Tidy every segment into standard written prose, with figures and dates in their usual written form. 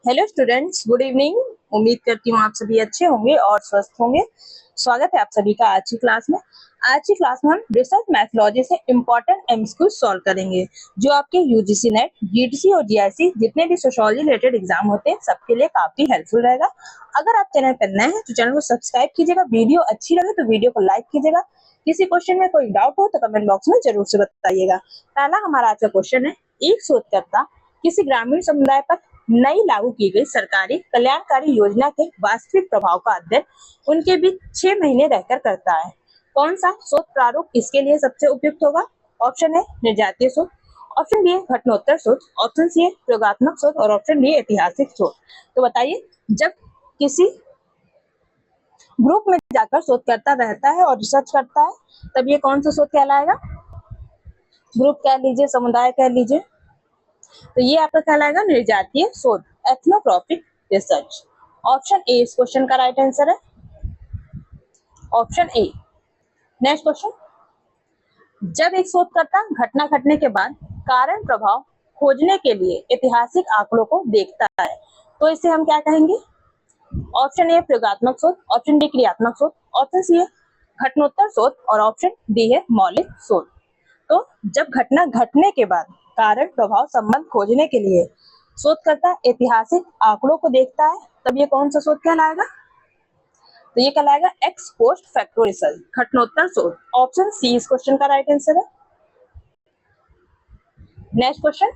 Hello students, good evening. उम्मीद करती हूँ आप सभी अच्छे होंगे और स्वस्थ होंगे। स्वागत है आप सभी का आज की क्लास में। आज की क्लास में हम रिसर्च मैथोलॉजी से इम्पोर्टेंट एमसीक्यू सॉल्व करेंगे, जो आपके यूजीसी नेट, जीटीसी और जीआईसी जितने भी सोशियोलॉजी रिलेटेड एग्जाम होते हैं सबके लिए काफी हेल्पफुल रहेगा। अगर आप चैनल पर नए हैं तो चैनल को सब्सक्राइब कीजिएगा, वीडियो अच्छी लगे तो वीडियो को लाइक कीजिएगा। किसी क्वेश्चन में कोई डाउट हो तो कमेंट बॉक्स में जरूर से बताइएगा। पहला हमारा आज का क्वेश्चन है, एक शोधकर्ता किसी ग्रामीण समुदाय पर नई लागू की गई सरकारी कल्याणकारी योजना के वास्तविक प्रभाव का अध्ययन उनके बीच 6 महीने रहकर करता है। कौन सा शोध प्रारूप इसके लिए सबसे उपयुक्त होगा? ऑप्शन ए निर्जातीय शोध, ऑप्शन बी घटनोत्तर शोध, ऑप्शन सी प्रयोगात्मक शोध और ऑप्शन डी ऐतिहासिक शोध। तो बताइए, जब किसी ग्रुप में जाकर शोधकर्ता रहता है और रिसर्च करता है तब ये कौन सा शोध कहलाएगा? ग्रुप कह लीजिए, समुदाय कह लीजिए, तो ये आपका कहलाएगा निर्जातीय शोध, एथनोट्रॉपिक रिसर्च। ऑप्शन ए इस क्वेश्चन का राइट आंसर है, ऑप्शन ए। नेक्स्ट क्वेश्चन, जब एक शोधकर्ता घटना घटने के बाद कारण प्रभाव खोजने के लिए ऐतिहासिक आंकड़ों को देखता है तो इसे हम क्या कहेंगे? ऑप्शन ए प्रयोगात्मक शोध, ऑप्शन डी क्रियात्मक शोध, ऑप्शन सी है घटनोत्तर शोध और ऑप्शन डी है मौलिक शोध। तो जब घटना घटने के बाद कारण प्रभाव संबंध खोजने के लिए शोधकर्ता ऐतिहासिक आंकड़ों को देखता है तब ये कौन सा शोध कहलाएगा? तो ये कहलाएगा एक्स पोस्ट फैक्टो रिसर्च, घटनोत्तर शोध। ऑप्शन सी इस क्वेश्चन का राइट आंसर है। नेक्स्ट क्वेश्चन,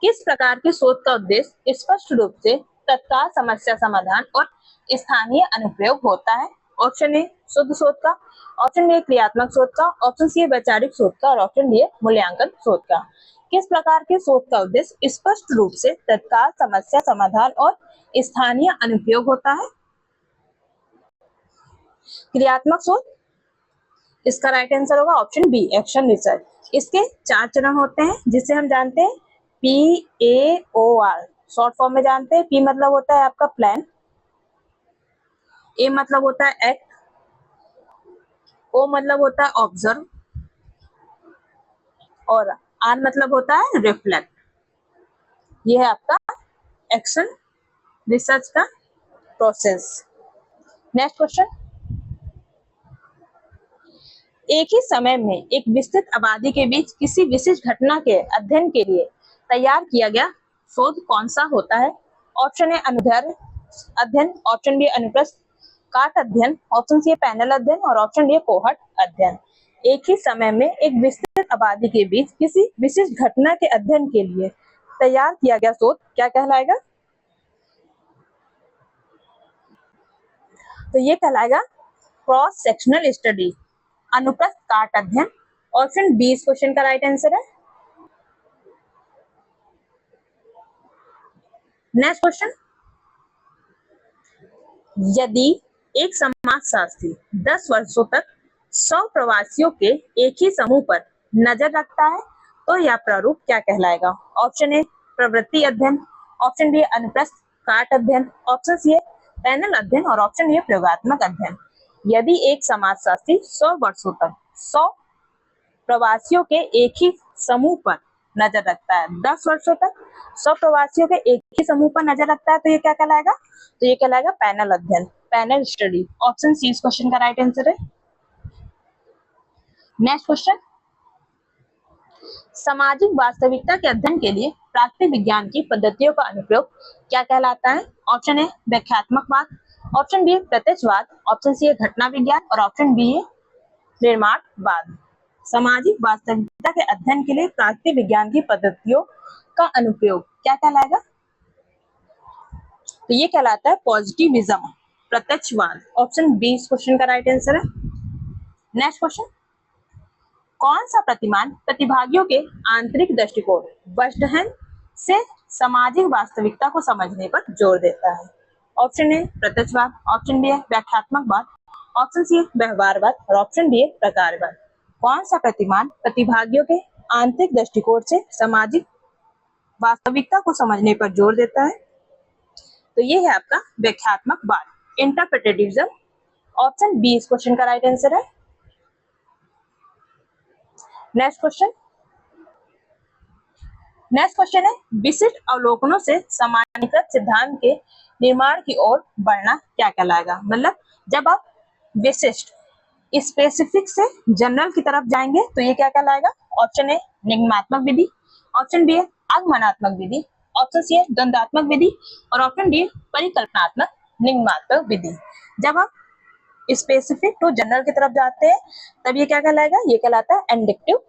किस प्रकार के शोध का उद्देश्य स्पष्ट रूप से तत्काल समस्या समाधान और स्थानीय अनुप्रयोग होता है? ऑप्शन ए शुद्ध शोध का, ऑप्शन बी क्रियात्मक शोध का, ऑप्शन सी वैचारिक शोध का और ऑप्शन डी मूल्यांकन शोध का। किस प्रकार के शोध का उद्देश्य स्पष्ट रूप से तत्काल समस्या समाधान और स्थानीय अनुप्रयोग होता है? क्रियात्मक शोध, इसका राइट आंसर होगा ऑप्शन बी एक्शन रिसर्च। इसके 4 चरण होते हैं जिसे हम जानते हैं PAOR, शॉर्ट फॉर्म में जानते हैं। P मतलब होता है आपका प्लान, A मतलब होता है एक्ट, O मतलब होता है ऑब्जर्व और R मतलब होता है रिफ्लेक्ट। ये है आपका एक्शन रिसर्च का प्रोसेस। नेक्स्ट क्वेश्चन, एक ही समय में एक विस्तृत आबादी के बीच किसी विशिष्ट घटना के अध्ययन के लिए तैयार किया गया शोध कौन सा होता है? ऑप्शन ए अनुदैर्ध्य अध्ययन, ऑप्शन बी अनुप्रस्थ काट अध्ययन, ऑप्शन सी पैनल अध्ययन और ऑप्शन डी कोहर्ट अध्ययन। एक ही समय में एक विस्तृत आबादी के बीच किसी विशिष्ट घटना के अध्ययन के लिए तैयार किया गया शोध क्या कहलाएगा? तो ये कहलाएगा क्रॉस सेक्शनल स्टडी, अनुप्रस्थ काट अध्ययन। ऑप्शन बी इस क्वेश्चन का राइट आंसर है। नेक्स्ट क्वेश्चन, यदि एक समाजशास्त्री 10 वर्षों तक 100 प्रवासियों के एक ही समूह पर नजर रखता है तो यह प्रारूप क्या कहलाएगा? ऑप्शन ए प्रवृत्ति अध्ययन, ऑप्शन बी अनुप्रस्थ काट अध्ययन, ऑप्शन सी पैनल अध्ययन और ऑप्शन डी प्रयोगात्मक अध्ययन। यदि एक समाजशास्त्री 100 वर्षों तक 100 प्रवासियों के एक ही समूह पर नजर रखता है, 10 वर्षों तक 100 प्रवासियों के एक ही समूह पर नजर रखता है तो ये क्या कहलाएगा? तो ये कहलाएगा पैनल अध्ययन, पैनल स्टडी। ऑप्शन सी इस क्वेश्चन का राइट आंसर है। नेक्स्ट क्वेश्चन, सामाजिक वास्तविकता के अध्ययन के लिए प्राकृतिक विज्ञान की पद्धतियों का अनुप्रयोग क्या कहलाता है? ऑप्शन ए व्याख्यात्मकवाद, ऑप्शन बी प्रत्यक्षवाद, ऑप्शन सी घटना विज्ञान और ऑप्शन बी निर्माणवाद। सामाजिक वास्तविकता के अध्ययन के लिए प्राकृतिक विज्ञान की पद्धतियों का अनुप्रयोग क्या कहलाएगा? तो ये कहलाता है पॉजिटिविज्म, प्रत्यक्षवाद। ऑप्शन बी इस क्वेश्चन का राइट आंसर है। नेक्स्ट क्वेश्चन, कौन सा प्रतिमान प्रतिभागियों के आंतरिक दृष्टिकोण वजहन से सामाजिक वास्तविकता को समझने पर जोर देता है? ऑप्शन ए प्रत्यक्षवाद, ऑप्शन बी व्याख्यात्मकवाद, ऑप्शन सी व्यवहारवाद और ऑप्शन डी प्रकारवाद। कौन सा प्रतिमान प्रतिभागियों के आंतरिक दृष्टिकोण से सामाजिक वास्तविकता को समझने पर जोर देता है? तो ये है आपका व्याख्यात्मकवाद, इंटरप्रेटिविज्म। ऑप्शन बी इस क्वेश्चन का राइट आंसर है। नेक्स्ट क्वेश्चन, नेक्स्ट क्वेश्चन है, विशिष्ट अवलोकनों से सामान्यीकृत सिद्धांत के निर्माण की ओर बढ़ना क्या कहलाएगा। मतलब जब आप विशिष्ट स्पेसिफिक से जनरल की तरफ जाएंगे तो ये क्या कहलाएगा। ऑप्शन ए निगमात्मक विधि, ऑप्शन बी है आगमनात्मक विधि, ऑप्शन सी है द्वंद्वात्मक विधि और ऑप्शन डी परिकल्पनात्मक निगमात्मक विधि। जब आप स्पेसिफिक टू जनरल की तरफ जाते हैं तब ये क्या कहलाएगा, ये कहलाता है इंडक्टिव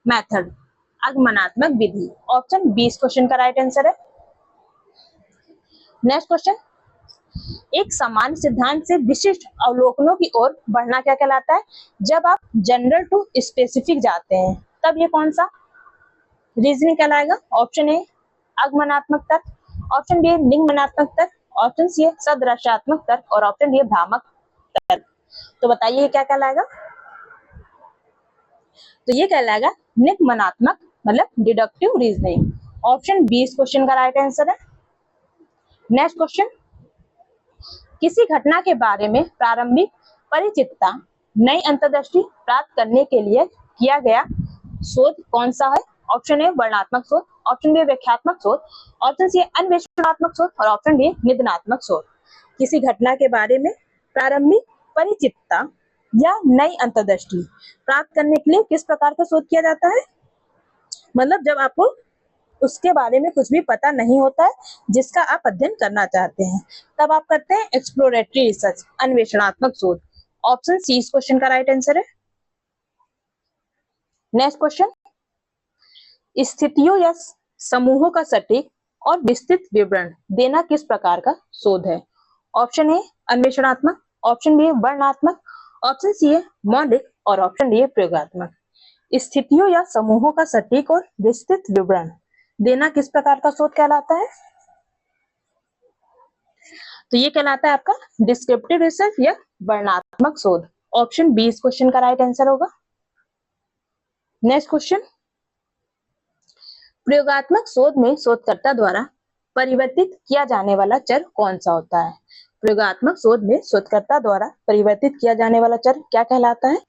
मेथड, आगमनात्मक विधि। ऑप्शन 20 क्वेश्चन का राइट आंसर है। नेक्स्ट क्वेश्चन, एक सामान्य सिद्धांत से विशिष्ट अवलोकनों की ओर बढ़ना क्या कहलाता है। जब आप जनरल टू स्पेसिफिक जाते हैं तब ये कौन सा रीजनिंग कहलाएगा। ऑप्शन ए आगमनात्मक तर्क, ऑप्शन बी निगमनात्मक तर्क, ऑप्शन सी है सदृशात्मक तर्क और ऑप्शन डी है भ्रामक तर्क। तो बताइए क्या कहलाएगा। तो ये कहलाएगा निगमनात्मक, मतलब डिडक्टिव रीजनिंग। ऑप्शन 20 क्वेश्चन का राइट आंसर है। नेक्स्ट क्वेश्चन, किसी घटना के बारे में प्रारंभिक परिचितता नई अंतर्दृष्टि प्राप्त करने के लिए किया गया शोध कौन सा है। ऑप्शन ए वर्णनात्मक शोध, ऑप्शन बी व्याख्यात्मक शोध, ऑप्शन सी अन्वेषणात्मक शोध और ऑप्शन डी निदानात्मक शोध। किसी घटना के बारे में प्रारंभिक परिचितता या नई अंतर्दृष्टि प्राप्त करने के लिए किस प्रकार का शोध किया जाता है। मतलब जब आपको उसके बारे में कुछ भी पता नहीं होता है जिसका आप अध्ययन करना चाहते हैं तब आप करते हैं एक्सप्लोरेटरी रिसर्च, अन्वेषणात्मक शोध। ऑप्शन सी इस क्वेश्चन का राइट आंसर है। नेक्स्ट क्वेश्चन, स्थितियों या समूहों का सटीक और विस्तृत विवरण देना किस प्रकार का शोध है। ऑप्शन ए अन्वेषणात्मक, ऑप्शन बी वर्णनात्मक, ऑप्शन सी है मौलिक और ऑप्शन डी है प्रयोगात्मक। स्थितियों या समूहों का सटीक और विस्तृत विवरण देना किस प्रकार का शोध कहलाता है। तो ये कहलाता है आपका डिस्क्रिप्टिव रिसर्च या वर्णनात्मक शोध। ऑप्शन 20 क्वेश्चन का राइट आंसर होगा। नेक्स्ट क्वेश्चन, प्रयोगात्मक शोध में शोधकर्ता द्वारा परिवर्तित किया जाने वाला चर कौन सा होता है। प्रयोगात्मक शोध में शोधकर्ता द्वारा परिवर्तित किया जाने वाला चर क्या कहलाता है।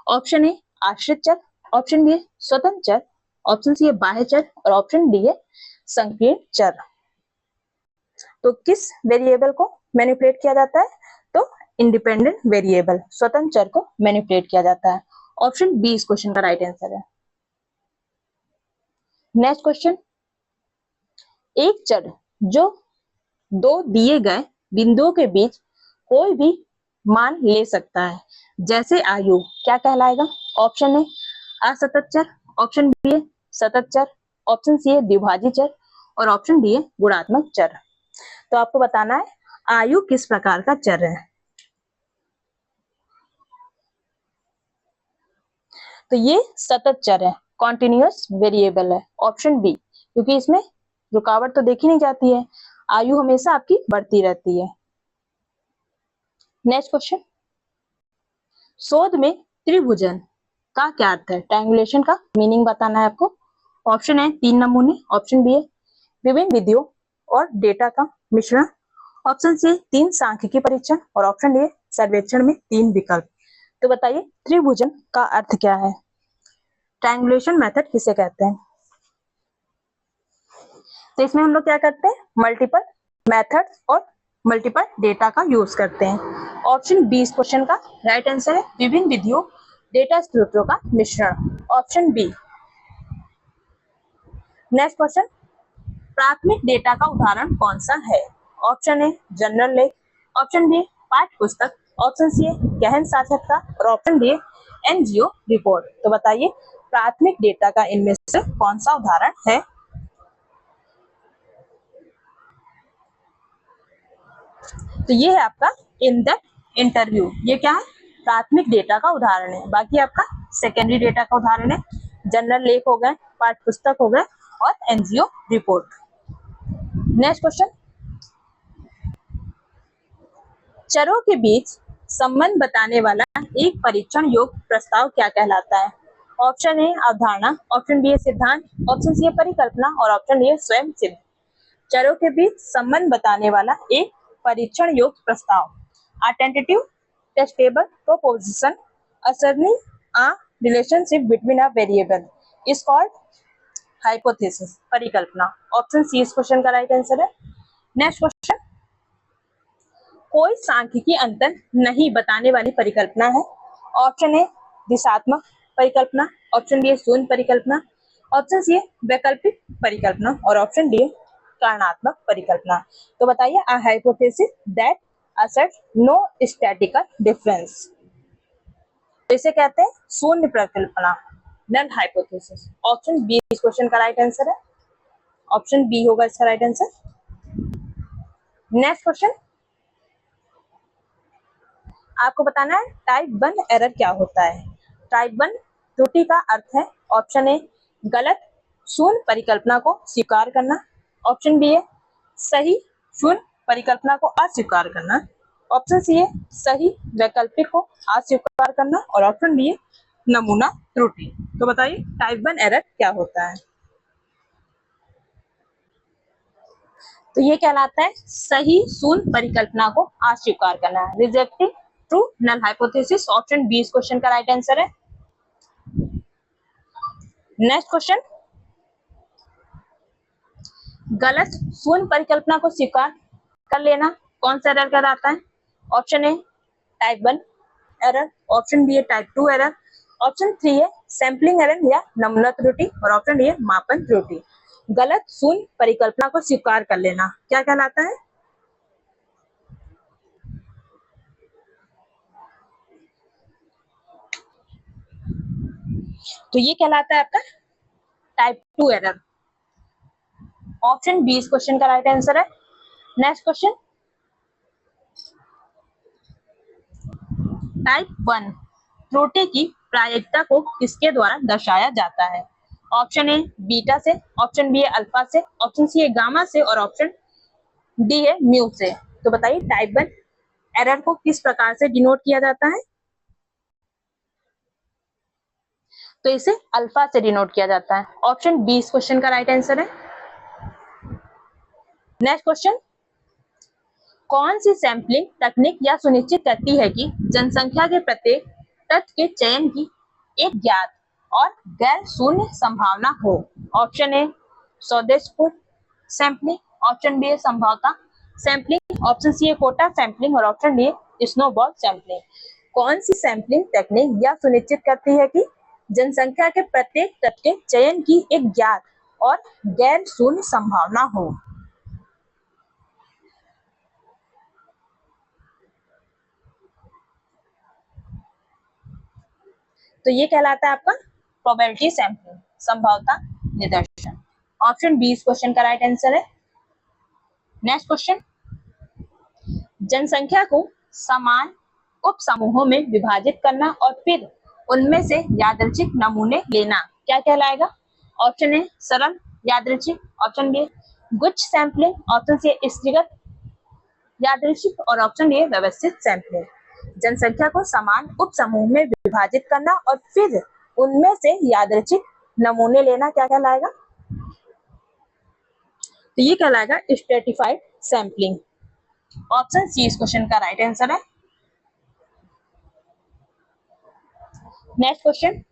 ऑप्शन ए आश्रित चर, ऑप्शन बी स्वतंत्र चर, ऑप्शन सी है बाह्य चर और ऑप्शन डी है संकीर्ण चर। तो किस वेरिएबल को मैनिपुलेट किया जाता है, तो इंडिपेंडेंट वेरिएबल स्वतंत्र चर को मैनिपुलेट किया जाता है। ऑप्शन 20 क्वेश्चन का राइट आंसर है। नेक्स्ट क्वेश्चन, एक चर जो दो दिए गए बिंदुओं के बीच कोई भी मान ले सकता है जैसे आयु क्या कहलाएगा। ऑप्शन ए असतत चर, ऑप्शन बी है सतत चर, ऑप्शन सी है द्विभाजी चर और ऑप्शन डी है गुणात्मक चर। तो आपको बताना है आयु किस प्रकार का चर है। तो ये सतत चर है, कॉन्टिन्यूअस वेरिएबल है। ऑप्शन बी, क्योंकि इसमें रुकावट तो देखी नहीं जाती है, आयु हमेशा आपकी बढ़ती रहती है। नेक्स्ट क्वेश्चन, शोध में त्रिभुजन का क्या अर्थ है, ट्रायंगुलेशन का मीनिंग बताना है आपको। ऑप्शन है 3 नमूने, ऑप्शन बी है विभिन्न विधियों और डेटा का मिश्रण, ऑप्शन सी 3 सांख्यिकी परीक्षण और ऑप्शन डी सर्वेक्षण में 3 विकल्प। तो बताइए त्रिभुजन का अर्थ क्या है, ट्रायंगुलेशन मेथड किसे कहते हैं। तो इसमें हम लोग क्या करते हैं, मल्टीपल मेथड्स और मल्टीपल डेटा का यूज करते हैं। ऑप्शन 20 क्वेश्चन का राइट आंसर है विभिन्न विधियों डेटा स्रोतों का मिश्रण, ऑप्शन बी। नेक्स्ट क्वेश्चन, प्राथमिक डेटा का उदाहरण कौन सा है। ऑप्शन ए जनरल लेख, ऑप्शन बी पाठ्य पुस्तक, ऑप्शन सी गहन साक्षात्कार और ऑप्शन डी एनजीओ रिपोर्ट। तो बताइए प्राथमिक डेटा का इनमें से कौन सा उदाहरण है। तो ये है आपका इन डेप्थ इंटरव्यू, ये क्या है प्राथमिक डेटा का उदाहरण है। बाकी आपका सेकेंडरी डेटा का उदाहरण है जनरल लेख हो गए, पाठ्य पुस्तक हो गए और एनजीओ रिपोर्ट। नेक्स्ट क्वेश्चन, चरों के बीच संबंध बताने वाला एक परीक्षण योग्य प्रस्ताव क्या कहलाता है। ऑप्शन ए अवधारणा, ऑप्शन बी सिद्धांत, ऑप्शन सी परिकल्पना और ऑप्शन डी स्वयं सिद्ध। चरों के बीच संबंध बताने वाला एक परीक्षण योग्य प्रस्ताव, a tentative testable proposition asserting a relationship between a variable is called hypothesis परिकल्पना। ऑप्शन सी इस क्वेश्चन का राइट आंसर है। नेक्स्ट क्वेश्चन, कोई सांख्यिकी अंतर नहीं बताने वाली परिकल्पना है। ऑप्शन ए दिशात्मक परिकल्पना, ऑप्शन बी शून्य परिकल्पना, ऑप्शन सी वैकल्पिक परिकल्पना और ऑप्शन डी कारणात्मक परिकल्पना। तो बताइए, a hypothesis that asserts no statistical difference. तो इसे कहते हैं शून्य परिकल्पना, नल हाइपोथेसिस। ऑप्शन बी इस क्वेश्चन का राइट आंसर है। ऑप्शन बी होगा इसका राइट आंसर। नेक्स्ट क्वेश्चन, आपको बताना है टाइप 1 एरर क्या होता है। टाइप 1 त्रुटि का अर्थ है ऑप्शन ए गलत शून्य परिकल्पना को स्वीकार करना, ऑप्शन बी है सही शून्य परिकल्पना को अस्वीकार करना, ऑप्शन सी है सही वैकल्पिक को अस्वीकार करना और ऑप्शन डी है नमूना त्रुटि। तो बताइए टाइप 1 एरर क्या होता है। तो ये कहलाता है सही शून्य परिकल्पना को अस्वीकार करना, rejecting true null hypothesis. Option B इस क्वेश्चन का राइट आंसर है। नेक्स्ट क्वेश्चन, गलत शून्य परिकल्पना को स्वीकार कर लेना कौन सा एरर कहलाता है। Option A type 1 error, option B है टाइप 2 एरर, ऑप्शन 3 है सैंपलिंग एरर या नमूना त्रुटि और ऑप्शन डी है मापन त्रुटि। गलत शून्य परिकल्पना को स्वीकार कर लेना क्या कहलाता है। तो ये कहलाता है आपका टाइप 2 एरर। ऑप्शन बी इस क्वेश्चन का राइट आंसर है। नेक्स्ट क्वेश्चन, टाइप 1 त्रुटि की प्रायिकता को किसके द्वारा दर्शाया जाता है। ऑप्शन ए बीटा से, ऑप्शन बी है अल्फा से, ऑप्शन सी है गामा से और ऑप्शन डी है म्यू से। तो बताइए टाइप 1 एरर को किस प्रकार से डिनोट किया जाता है। तो इसे अल्फा से डिनोट किया जाता है। ऑप्शन बी इस क्वेश्चन का राइट आंसर है। नेक्स्ट क्वेश्चन, कौन सी सैंपलिंग तकनीक यह सुनिश्चित करती है कि जनसंख्या के प्रत्येक तत्व के चयन की एक ज्ञात और गैर शून्य संभावना हो। ऑप्शन ए स्वदेशपूर्ण सैंपलिंग, ऑप्शन बी संभावता sampling, option C quota sampling और ऑप्शन डी स्नोबॉल सैंपलिंग। कौन सी सैंपलिंग तकनीक यह सुनिश्चित करती है कि जनसंख्या के प्रत्येक तत्व के चयन की एक ज्ञात और गैर शून्य संभावना हो। तो ये कहलाता है आपका प्रोबेबिलिटी सैंपलिंग, संभावता निदर्शन। ऑप्शन बी इस क्वेश्चन का राइट आंसर है। नेक्स्ट क्वेश्चन, जनसंख्या को समान उप समूहों में विभाजित करना और फिर उनमें से यादृच्छिक नमूने लेना क्या कहलाएगा। ऑप्शन ए सरल यादृच्छिक, ऑप्शन बी गुच्छ सैंपलिंग, ऑप्शन सी स्त्रीगत यादृच्छिक और ऑप्शन डी व्यवस्थित सैंपलिंग। जनसंख्या को समान उप समूह में विभाजित करना और फिर उनमें से यादृच्छिक नमूने लेना क्या कहलाएगा। तो ये कहलाएगा स्ट्रेटिफाइड सैंपलिंग। ऑप्शन सी इस क्वेश्चन का राइट आंसर है। नेक्स्ट क्वेश्चन,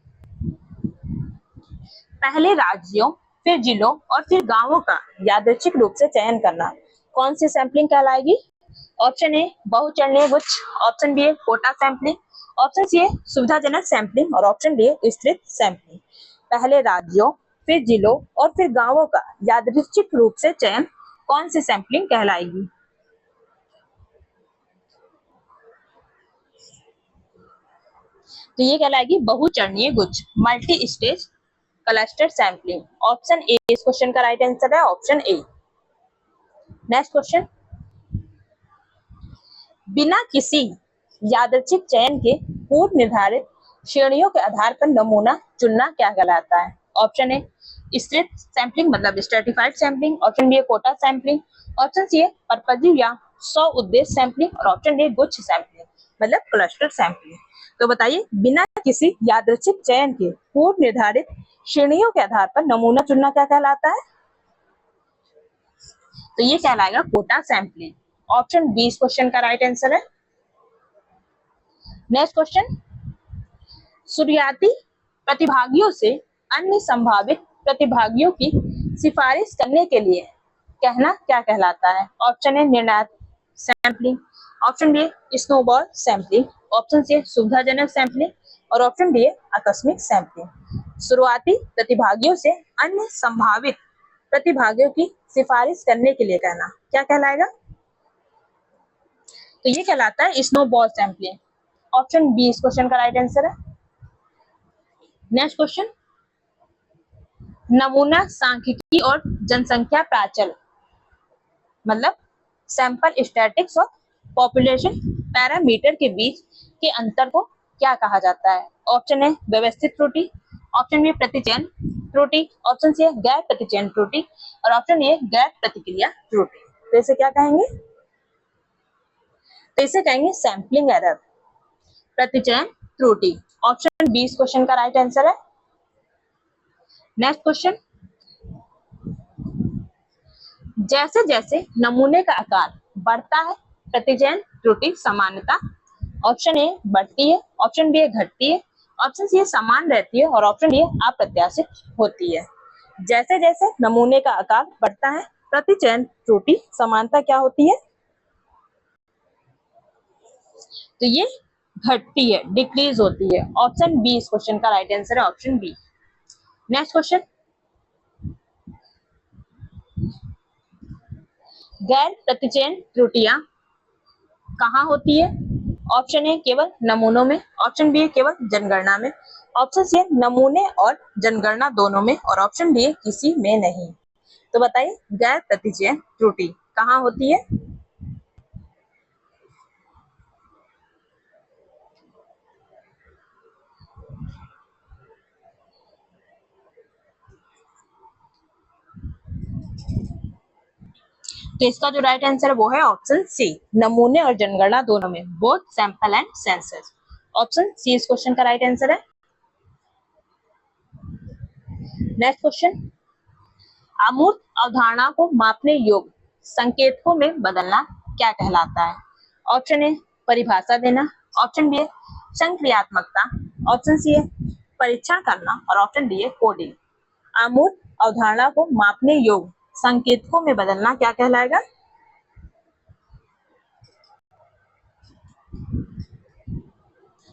पहले राज्यों फिर जिलों और फिर गांवों का यादृच्छिक रूप से चयन करना कौन सी सैंपलिंग कहलाएगी। ऑप्शन ए बहुचरणीय गुच्छ, option B quota sampling, option C सुविधाजनक सैंपलिंग और ऑप्शन डी विस्तृत सैंपलिंग। पहले राज्यों फिर जिलों और फिर गांवों का यादृच्छिक रूप से चयन कौन सी सैंपलिंग कहलाएगी। तो ये कहलाएगी बहुचरणीय गुच्छ, multi stage cluster sampling. Option A इस क्वेश्चन का राइट आंसर है। ऑप्शन ए। नेक्स्ट क्वेश्चन, बिना किसी यादृच्छिक चयन के पूर्व निर्धारित श्रेणियों के आधार पर नमूना चुनना क्या कहलाता है। ऑप्शन ए विस्तृत सैंपलिंग मतलब stratified sampling, option B quota sampling, option C purposive या स्व उद्देश्य सैंपलिंग और ऑप्शन डी गुच्छ सैंपलिंग मतलब क्लस्टर सैंपलिंग। तो बताइए बिना किसी यादृच्छिक चयन के पूर्व निर्धारित श्रेणियों के आधार पर नमूना चुनना क्या कहलाता है। तो ये कहलाएगा कोटा सैंपलिंग। ऑप्शन बी इस क्वेश्चन का राइट आंसर है। नेक्स्ट क्वेश्चन, शुरुआती प्रतिभागियों से अन्य संभावित प्रतिभागियों की सिफारिश करने के लिए कहना क्या कहलाता है? ऑप्शन ए निर्णायक sampling, option B snowball sampling, option C सुविधाजनक सैंपलिंग और ऑप्शन डी आकस्मिक सैंपलिंग। शुरुआती प्रतिभागियों से अन्य संभावित प्रतिभागियों की सिफारिश करने के लिए कहना क्या कहलाएगा? तो ये कहलाता है स्नोबॉल सैंपलिंग। ऑप्शन बी इस क्वेश्चन का राइट आंसर है। नेक्स्ट क्वेश्चन, नमूना सांख्यिकी और जनसंख्या प्राचल मतलब सैंपल स्टैटिक्स और पॉपुलेशन पैरामीटर के बीच के अंतर को क्या कहा जाता है? ऑप्शन ए व्यवस्थित त्रुटि, ऑप्शन बी प्रतिचयन त्रुटि, ऑप्शन सी गैर प्रतिचयन त्रुटि और ऑप्शन ए गैर प्रतिक्रिया त्रुटि। तो इसे क्या कहेंगे? तो इसे कहेंगे सैंपलिंग एरर, प्रतिचयन त्रुटि। ऑप्शन बी इस क्वेश्चन का राइट आंसर है। नेक्स्ट क्वेश्चन, जैसे जैसे नमूने का आकार बढ़ता है प्रतिचयन त्रुटि सामान्यता ऑप्शन ए बढ़ती है, ऑप्शन बी घटती है, ऑप्शन सी समान रहती है और ऑप्शन डी अप्रत्याशित होती है। जैसे जैसे नमूने का आकार बढ़ता है प्रतिचयन त्रुटि समानता क्या होती है? तो ये घटती है, डिक्रीज होती है। ऑप्शन बी इस क्वेश्चन का राइट आंसर है, ऑप्शन बी। नेक्स्ट क्वेश्चन, गैर प्रतिचयन त्रुटियां कहाँ होती है? ऑप्शन ए केवल नमूनों में, ऑप्शन बी केवल जनगणना में, ऑप्शन सी नमूने और जनगणना दोनों में और ऑप्शन डी किसी में नहीं। तो बताइए गैर प्रतिचयन त्रुटि कहाँ होती है? तो इसका जो राइट आंसर है वो है ऑप्शन सी, नमूने और जनगणना दोनों में, both sample and census. Option C इस क्वेश्चन का राइट आंसर है। नेक्स्ट क्वेश्चन, अमूर्त अवधारणा को मापने योग्य संकेतकों में बदलना क्या कहलाता है? ऑप्शन ए परिभाषा देना, ऑप्शन बी संक्रियात्मकता, ऑप्शन सी परीक्षण करना और ऑप्शन डी कोडिंग। अमूर्त अवधारणा को मापने योग्य संकेतकों में बदलना क्या कहलाएगा?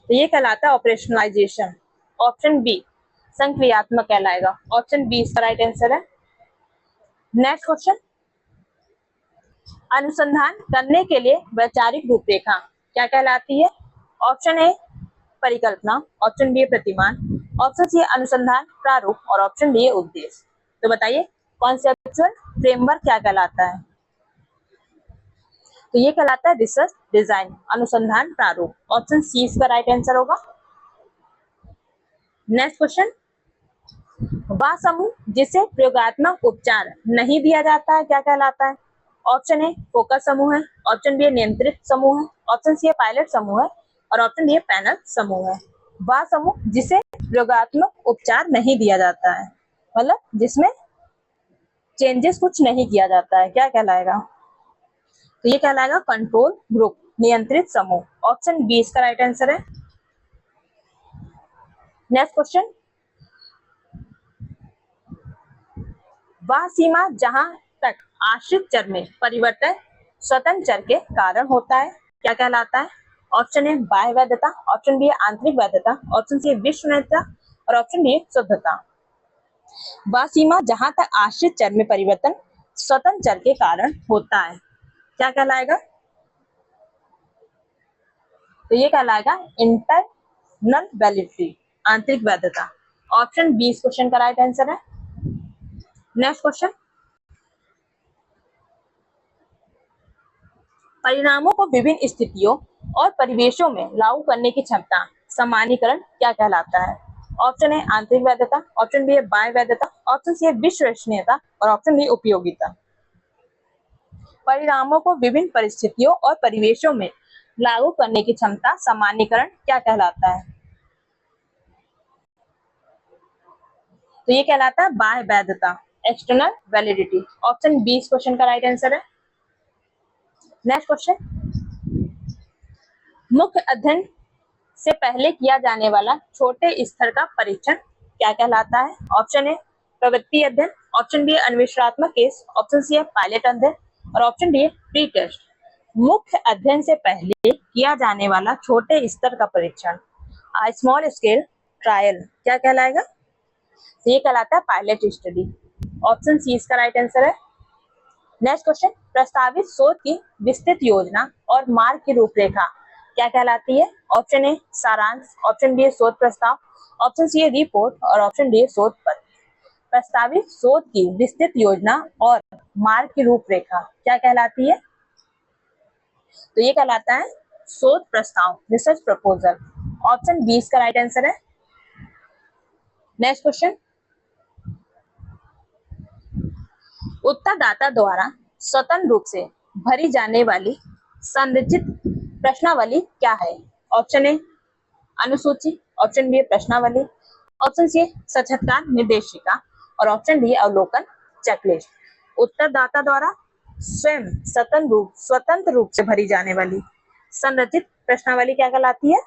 तो ये कहलाता है ऑपरेशनलाइजेशन। ऑप्शन बी संक्रियात्मक कहलाएगा। ऑप्शन बी इसका राइट आंसर है। नेक्स्ट क्वेश्चन, अनुसंधान करने के लिए वैचारिक रूपरेखा क्या कहलाती है? ऑप्शन ए परिकल्पना, ऑप्शन बी प्रतिमान, ऑप्शन सी अनुसंधान प्रारूप और ऑप्शन डी उद्देश्य। तो बताइए कॉन्सेप्चुअल फ्रेमवर्क क्या कहलाता है? तो ये कहलाता है रिसर्च डिजाइन, अनुसंधान प्रारूप। ऑप्शन सी इसका राइट आंसर होगा। नेक्स्ट क्वेश्चन, वह समूह जिसे प्रयोगात्मक उपचार नहीं दिया जाता है क्या कहलाता है? ऑप्शन ए फोकस समूह है, ऑप्शन बी नियंत्रित समूह है, ऑप्शन सी पायलट समूह है और ऑप्शन डी पैनल समूह है। वह समूह जिसे प्रयोगात्मक उपचार नहीं दिया जाता है मतलब जिसमें चेंजेस कुछ नहीं किया जाता है, क्या कहलाएगा? तो ये कहलाएगा कंट्रोल ग्रुप, नियंत्रित समूह। ऑप्शन बी इसका राइट आंसर है। नेक्स्ट क्वेश्चन, वह सीमा जहां तक आश्रित चर में परिवर्तन स्वतंत्र चर के कारण होता है क्या कहलाता है? ऑप्शन ए बाह्य वैधता, ऑप्शन बी आंतरिक वैधता, ऑप्शन सी विश्वसनीयता और ऑप्शन डी शुद्धता। वह सीमा जहां तक आश्रित चर में परिवर्तन स्वतंत्र चर के कारण होता है क्या कहलाएगा? तो ये कहलाएगा इंटरनल वैलिडिटी, आंतरिक वैधता। ऑप्शन बी इस क्वेश्चन का राइट आंसर है। नेक्स्ट क्वेश्चन, परिणामों को विभिन्न स्थितियों और परिवेशों में लागू करने की क्षमता सामान्यीकरण क्या कहलाता है? ऑप्शन ए आंतरिक वैधता, ऑप्शन बी बाह्य वैधता, ऑप्शन सी विश्वसनीयता और ऑप्शन डी उपयोगिता। परिणामों को विभिन्न परिस्थितियों और परिवेशों में लागू करने की क्षमता सामान्यीकरण क्या कहलाता है? तो ये कहलाता है बाह्य वैधता, एक्सटर्नल वैलिडिटी। ऑप्शन बी इस क्वेश्चन का राइट आंसर है। नेक्स्ट क्वेश्चन, मुख्य अध्ययन से पहले किया जाने वाला छोटे स्तर का परीक्षण क्या कहलाता है? ऑप्शन ए प्रवृत्ति अध्ययन, ऑप्शन बी है अन्वेषणात्मक केस, ऑप्शन सी है पायलट अध्ययन और ऑप्शन डी है प्री टेस्ट। मुख्य अध्ययन से पहले किया जाने वाला छोटे स्तर का परीक्षण, स्मॉल स्केल ट्रायल, क्या कहलाएगा? ये कहलाता है पायलट स्टडी। ऑप्शन सी इसका राइट आंसर है। नेक्स्ट क्वेश्चन, प्रस्तावित शोध की विस्तृत योजना और मार्ग की रूपरेखा क्या कहलाती है? ऑप्शन ए सारांश, ऑप्शन बी शोध प्रस्ताव, ऑप्शन सी है रिपोर्ट और ऑप्शन डी शोध पत्र। प्रस्तावित शोध की विस्तृत योजना और मार्ग की रूपरेखा क्या कहलाती है? तो ये कहलाता है शोध प्रस्ताव, रिसर्च प्रपोजल। ऑप्शन बी इसका राइट आंसर है। नेक्स्ट क्वेश्चन, उत्तरदाता द्वारा स्वतंत्र रूप से भरी जाने वाली संरचित प्रश्नावली क्या है? ऑप्शन ए अनुसूची, ऑप्शन बी प्रश्नावली, ऑप्शन सी साक्षात्कार निर्देशिका और ऑप्शन डी अवलोकन चेकलिस्ट। उत्तरदाता द्वारा स्वयं स्वतंत्र रूप से भरी जाने वाली संरचित प्रश्नावली क्या कहलाती है?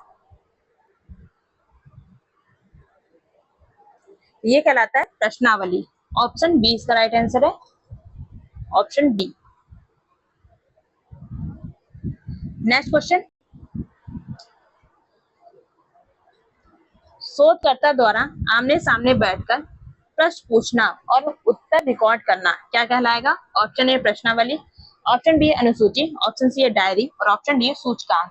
ये कहलाता है प्रश्नावली। ऑप्शन बी इसका राइट आंसर है। Option D. नेक्स्ट क्वेश्चन, शोधकर्ता द्वारा आमने सामने बैठकर प्रश्न पूछना और उत्तर रिकॉर्ड करना क्या कहलाएगा? ऑप्शन ए प्रश्नावली, ऑप्शन बी अनुसूची, ऑप्शन सी डायरी और ऑप्शन डी सूचकांक।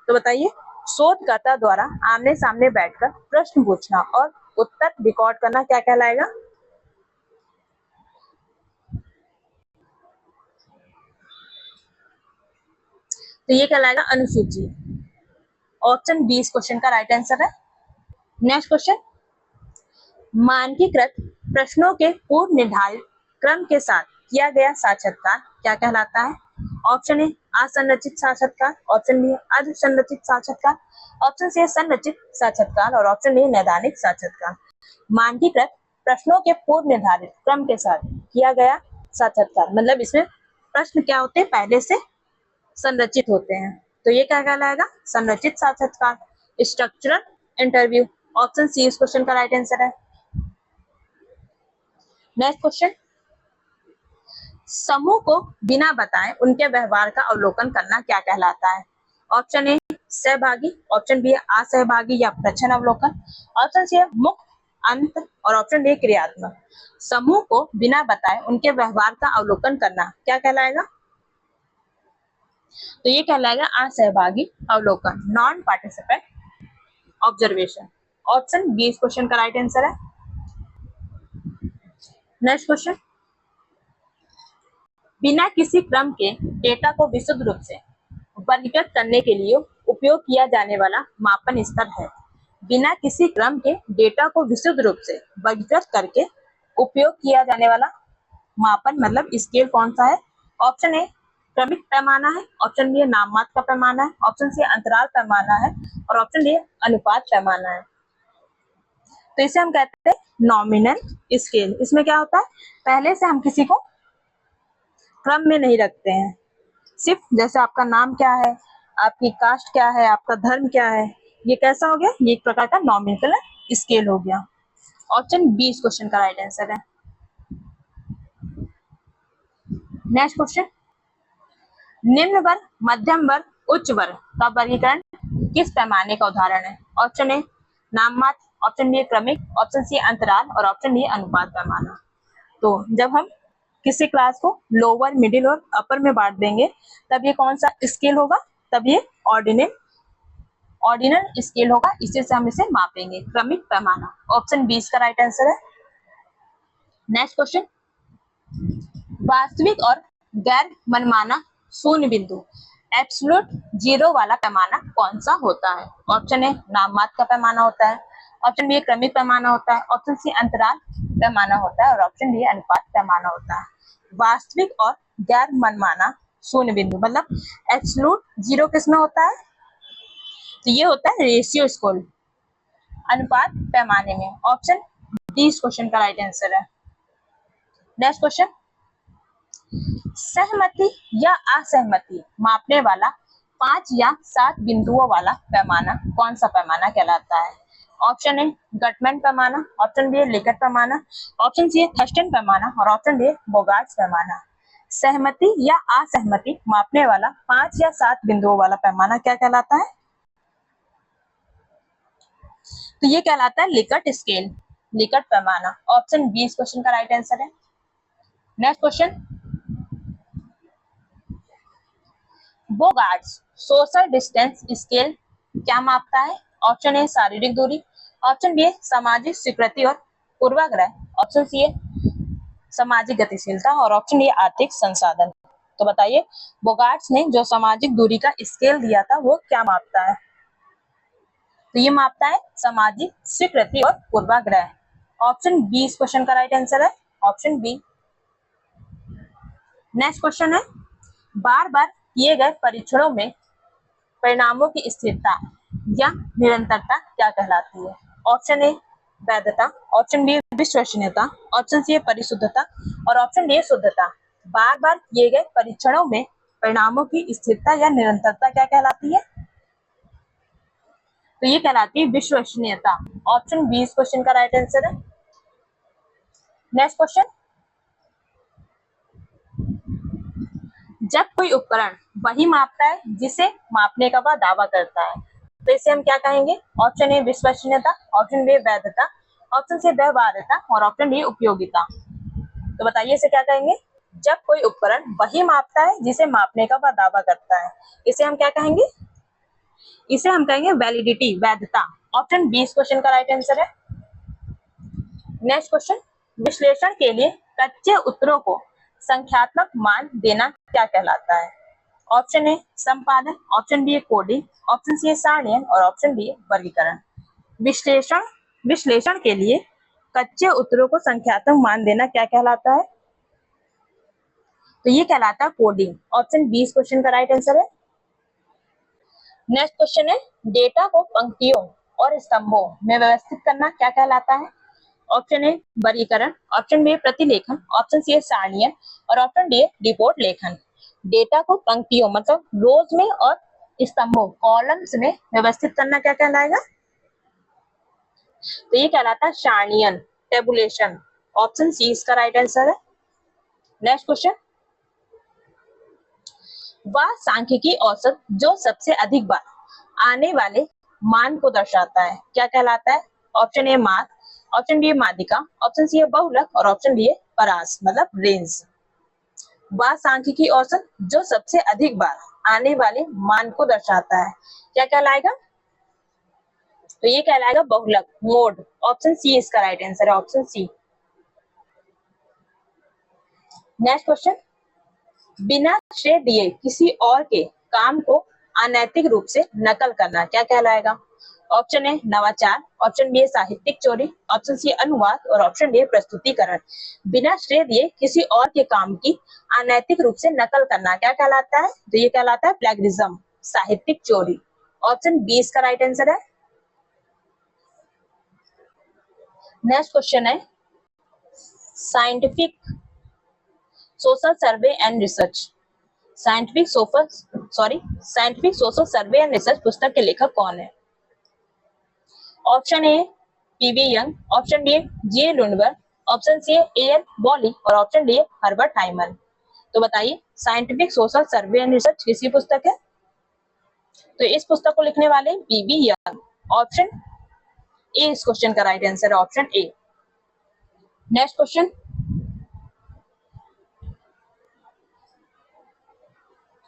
तो बताइए, शोधकर्ता द्वारा आमने सामने बैठकर प्रश्न पूछना और उत्तर रिकॉर्ड करना क्या कहलाएगा? तो ये कहलाएगा अनुसूची। ऑप्शन बी इस क्वेश्चन का राइट आंसर है। नेक्स्ट क्वेश्चन, मानकीकृत प्रश्नों के पूर्व निर्धारित क्रम के साथ किया गया साक्षात्कार क्या कहलाता है? ऑप्शन ए असंरचित साक्षात्कार, ऑप्शन बी अर्धसंरचित साक्षात्कार, ऑप्शन सी संरचित साक्षात्कार और ऑप्शन डी नैदानिक साक्षात्कार। मानकीकृत प्रश्नों के पूर्व निर्धारित क्रम के साथ किया गया साक्षात्कार मतलब इसमें प्रश्न क्या होते हैं, पहले से संरचित होते हैं। तो ये क्या कहलाएगा? संरचित साक्षात्कार, स्ट्रक्चरल इंटरव्यू। ऑप्शन सी इस क्वेश्चन का राइट आंसर है। नेक्स्ट क्वेश्चन, समूह को बिना बताए उनके व्यवहार का अवलोकन करना क्या कहलाता है? ऑप्शन ए सहभागी, ऑप्शन बी असहभागी या प्रश्न अवलोकन, ऑप्शन सी मुक्त, अंत और ऑप्शन डी क्रियात्मक। समूह को बिना बताए उनके व्यवहार का अवलोकन करना क्या कहलाएगा? तो ये कहलाएगा असहभागी अवलोकन, non participant observation. Option B इस क्वेश्चन का राइट आंसर है। नेक्स्ट क्वेश्चन, बिना किसी क्रम के डेटा को विशुद्ध रूप से वर्गीकृत करने के लिए उपयोग किया जाने वाला मापन स्तर है। बिना किसी क्रम के डेटा को विशुद्ध रूप से वर्गीकृत करके उपयोग किया जाने वाला मापन मतलब स्केल कौन सा है? ऑप्शन ए क्रमिक पैमाना है, ऑप्शन बी नाममात्र का पैमाना है, ऑप्शन सी अंतराल पैमाना है और ऑप्शन डी अनुपात पैमाना है। तो इसे हम कहते हैं नॉमिनल स्केल। इसमें क्या होता है, पहले से हम किसी को क्रम में नहीं रखते हैं, सिर्फ जैसे आपका नाम क्या है, आपकी कास्ट क्या है, आपका धर्म क्या है, ये कैसा हो गया, ये एक प्रकार का नॉमिनल स्केल हो गया। ऑप्शन बी इस क्वेश्चन का राइट आंसर है। नेक्स्ट क्वेश्चन, निम्न वर्ग, मध्यम वर्ग, उच्च वर्ग का वर्गीकरण किस पैमाने का उदाहरण है? ऑप्शन ए नाममात्र, ऑप्शन बी क्रमिक, ऑप्शन सी अंतराल और ऑप्शन डी अनुपात पैमाना। तो जब हम किसी क्लास को लोअर, मिडिल और अपर में बांट देंगे तब ये कौन सा स्केल होगा? तब ये ऑर्डिनल स्केल होगा, इसी से हम इसे मापेंगे, क्रमिक पैमाना। ऑप्शन बी इसका राइट आंसर है। नेक्स्ट क्वेश्चन, वास्तविक और गैर मनमाना शून्य बिंदु एब्सोल्यूट जीरो वाला पैमाना कौन सा होता है? ऑप्शन ए नाममात्र का पैमाना होता है, ऑप्शन बी क्रमिक पैमाना होता है, ऑप्शन सी अंतराल पैमाना होता है और ऑप्शन डी अनुपात पैमाना होता है। वास्तविक और गैर मनमाना शून्य बिंदु मतलब एब्सोल्यूट जीरो किसमें होता है? तो ये होता है रेशियो स्केल, अनुपात पैमाने में। ऑप्शन डी इस क्वेश्चन का राइट आंसर है। नेक्स्ट क्वेश्चन, सहमति या असहमति मापने वाला 5 या 7 बिंदुओं वाला पैमाना कौन सा पैमाना कहलाता है? ऑप्शन ए गटमैन पैमाना, ऑप्शन बी है लिकट पैमाना, ऑप्शन सी है थर्स्टन पैमाना और ऑप्शन डी बोगार्ट्स पैमाना। सहमति या असहमति मापने वाला 5 या 7 बिंदुओं वाला पैमाना क्या कहलाता है? तो ये कहलाता है लिकट स्केल, लिकट पैमाना। ऑप्शन बी इस क्वेश्चन का राइट आंसर है। Next question, Bogardus social distance scale क्या मापता है? ऑप्शन ए शारीरिक दूरी, ऑप्शन बी सामाजिक स्वीकृति और पूर्वाग्रह, ऑप्शन सी है सामाजिक गतिशीलता और ऑप्शन डी आर्थिक संसाधन। तो बताइए बोगार्ट्स ने जो सामाजिक दूरी का स्केल दिया था वो क्या मापता है? तो ये मापता है सामाजिक स्वीकृति और पूर्वाग्रह। ऑप्शन बी इस क्वेश्चन का राइट आंसर है, ऑप्शन बी। नेक्स्ट क्वेश्चन है, बार बार किए गए परीक्षणों में परिणामों की स्थिरता या निरंतरता क्या कहलाती है? ऑप्शन ए वैधता, ऑप्शन बी विश्वसनीयता, ऑप्शन सी परिशुद्धता और ऑप्शन डी शुद्धता। बार बार किए गए परीक्षणों में परिणामों की स्थिरता या निरंतरता क्या कहलाती है? तो ये कहलाती है विश्वसनीयता। ऑप्शन बी इस क्वेश्चन का राइट आंसर है। नेक्स्ट क्वेश्चन, जब कोई उपकरण वही मापता है जिसे मापने का वह दावा करता है तो इसे हम क्या कहेंगे? ऑप्शन ए विश्वसनीयता, ऑप्शन बी वैधता, ऑप्शन सी व्यवहार्यता और ऑप्शन डी उपयोगिता। तो बताइए इसे क्या कहेंगे? जब कोई उपकरण वही मापता है जिसे मापने का वह दावा करता है, इसे हम क्या कहेंगे? इसे हम कहेंगे वैलिडिटी, वैधता। ऑप्शन बी इस क्वेश्चन का राइट आंसर है। नेक्स्ट क्वेश्चन, विश्लेषण के लिए कच्चे उत्तरों को संख्यात्मक मान देना क्या कहलाता है? ऑप्शन ए संपादन, option B coding, option C सारणीयन और ऑप्शन डी वर्गीकरण। विश्लेषण के लिए कच्चे उत्तरों को संख्यात्मक मान देना क्या कहलाता है? तो ये कहलाता है कोडिंग। ऑप्शन बी इस क्वेश्चन का राइट आंसर है। नेक्स्ट क्वेश्चन है, डेटा को पंक्तियों और स्तंभों में व्यवस्थित करना क्या कहलाता है? ऑप्शन ए वर्गीकरण, ऑप्शन बी प्रतिलेखन, ऑप्शन सी सारणीयन और ऑप्शन डी रिपोर्ट लेखन। डेटा को पंक्तियों मतलब रोज में और स्तंभों कॉलम्स में व्यवस्थित करना क्या कहलाएगा? तो ये कहलाता है सारणीयन, टेबुलेशन। ऑप्शन सी इसका राइट आंसर है। नेक्स्ट क्वेश्चन, वह सांख्यिकी औसत जो सबसे अधिक बार आने वाले मान को दर्शाता है क्या कहलाता है? Option A mark, option B माध्यिका, ऑप्शन सी है बहुलक और ऑप्शन डी है परास मतलब रेंज। वह सांख्यिकी औसत जो सबसे अधिक बार आने वाले मान को दर्शाता है क्या कहलाएगा? तो ये कहलाएगा बहुलक, मोड। ऑप्शन सी इसका राइट आंसर है, ऑप्शन सी। नेक्स्ट क्वेश्चन, बिना श्रेय दिए किसी और के काम को अनैतिक रूप से नकल करना क्या कहलाएगा? ऑप्शन ए नवाचार, ऑप्शन बी साहित्यिक चोरी, ऑप्शन सी अनुवाद और ऑप्शन डी प्रस्तुतिकरण। बिना श्रेय दिए किसी और के काम की अनैतिक रूप से नकल करना क्या कहलाता है? तो ये कहलाता है प्लेगरिज्म, साहित्यिक चोरी। ऑप्शन बी इसका राइट आंसर है। नेक्स्ट क्वेश्चन है, scientific social survey and research, scientific social survey and research पुस्तक के लेखक कौन है? Option A PV Young, option B J Lundberg, option C AL Bowley और ऑप्शन डी हर्बर्ट हाइमन। तो बताइए scientific social survey and research किसी पुस्तक है? तो इस पुस्तक को लिखने वाले पीवी यंग। ऑप्शन ए इस क्वेश्चन का राइट आंसर है, ऑप्शन ए। नेक्स्ट क्वेश्चन,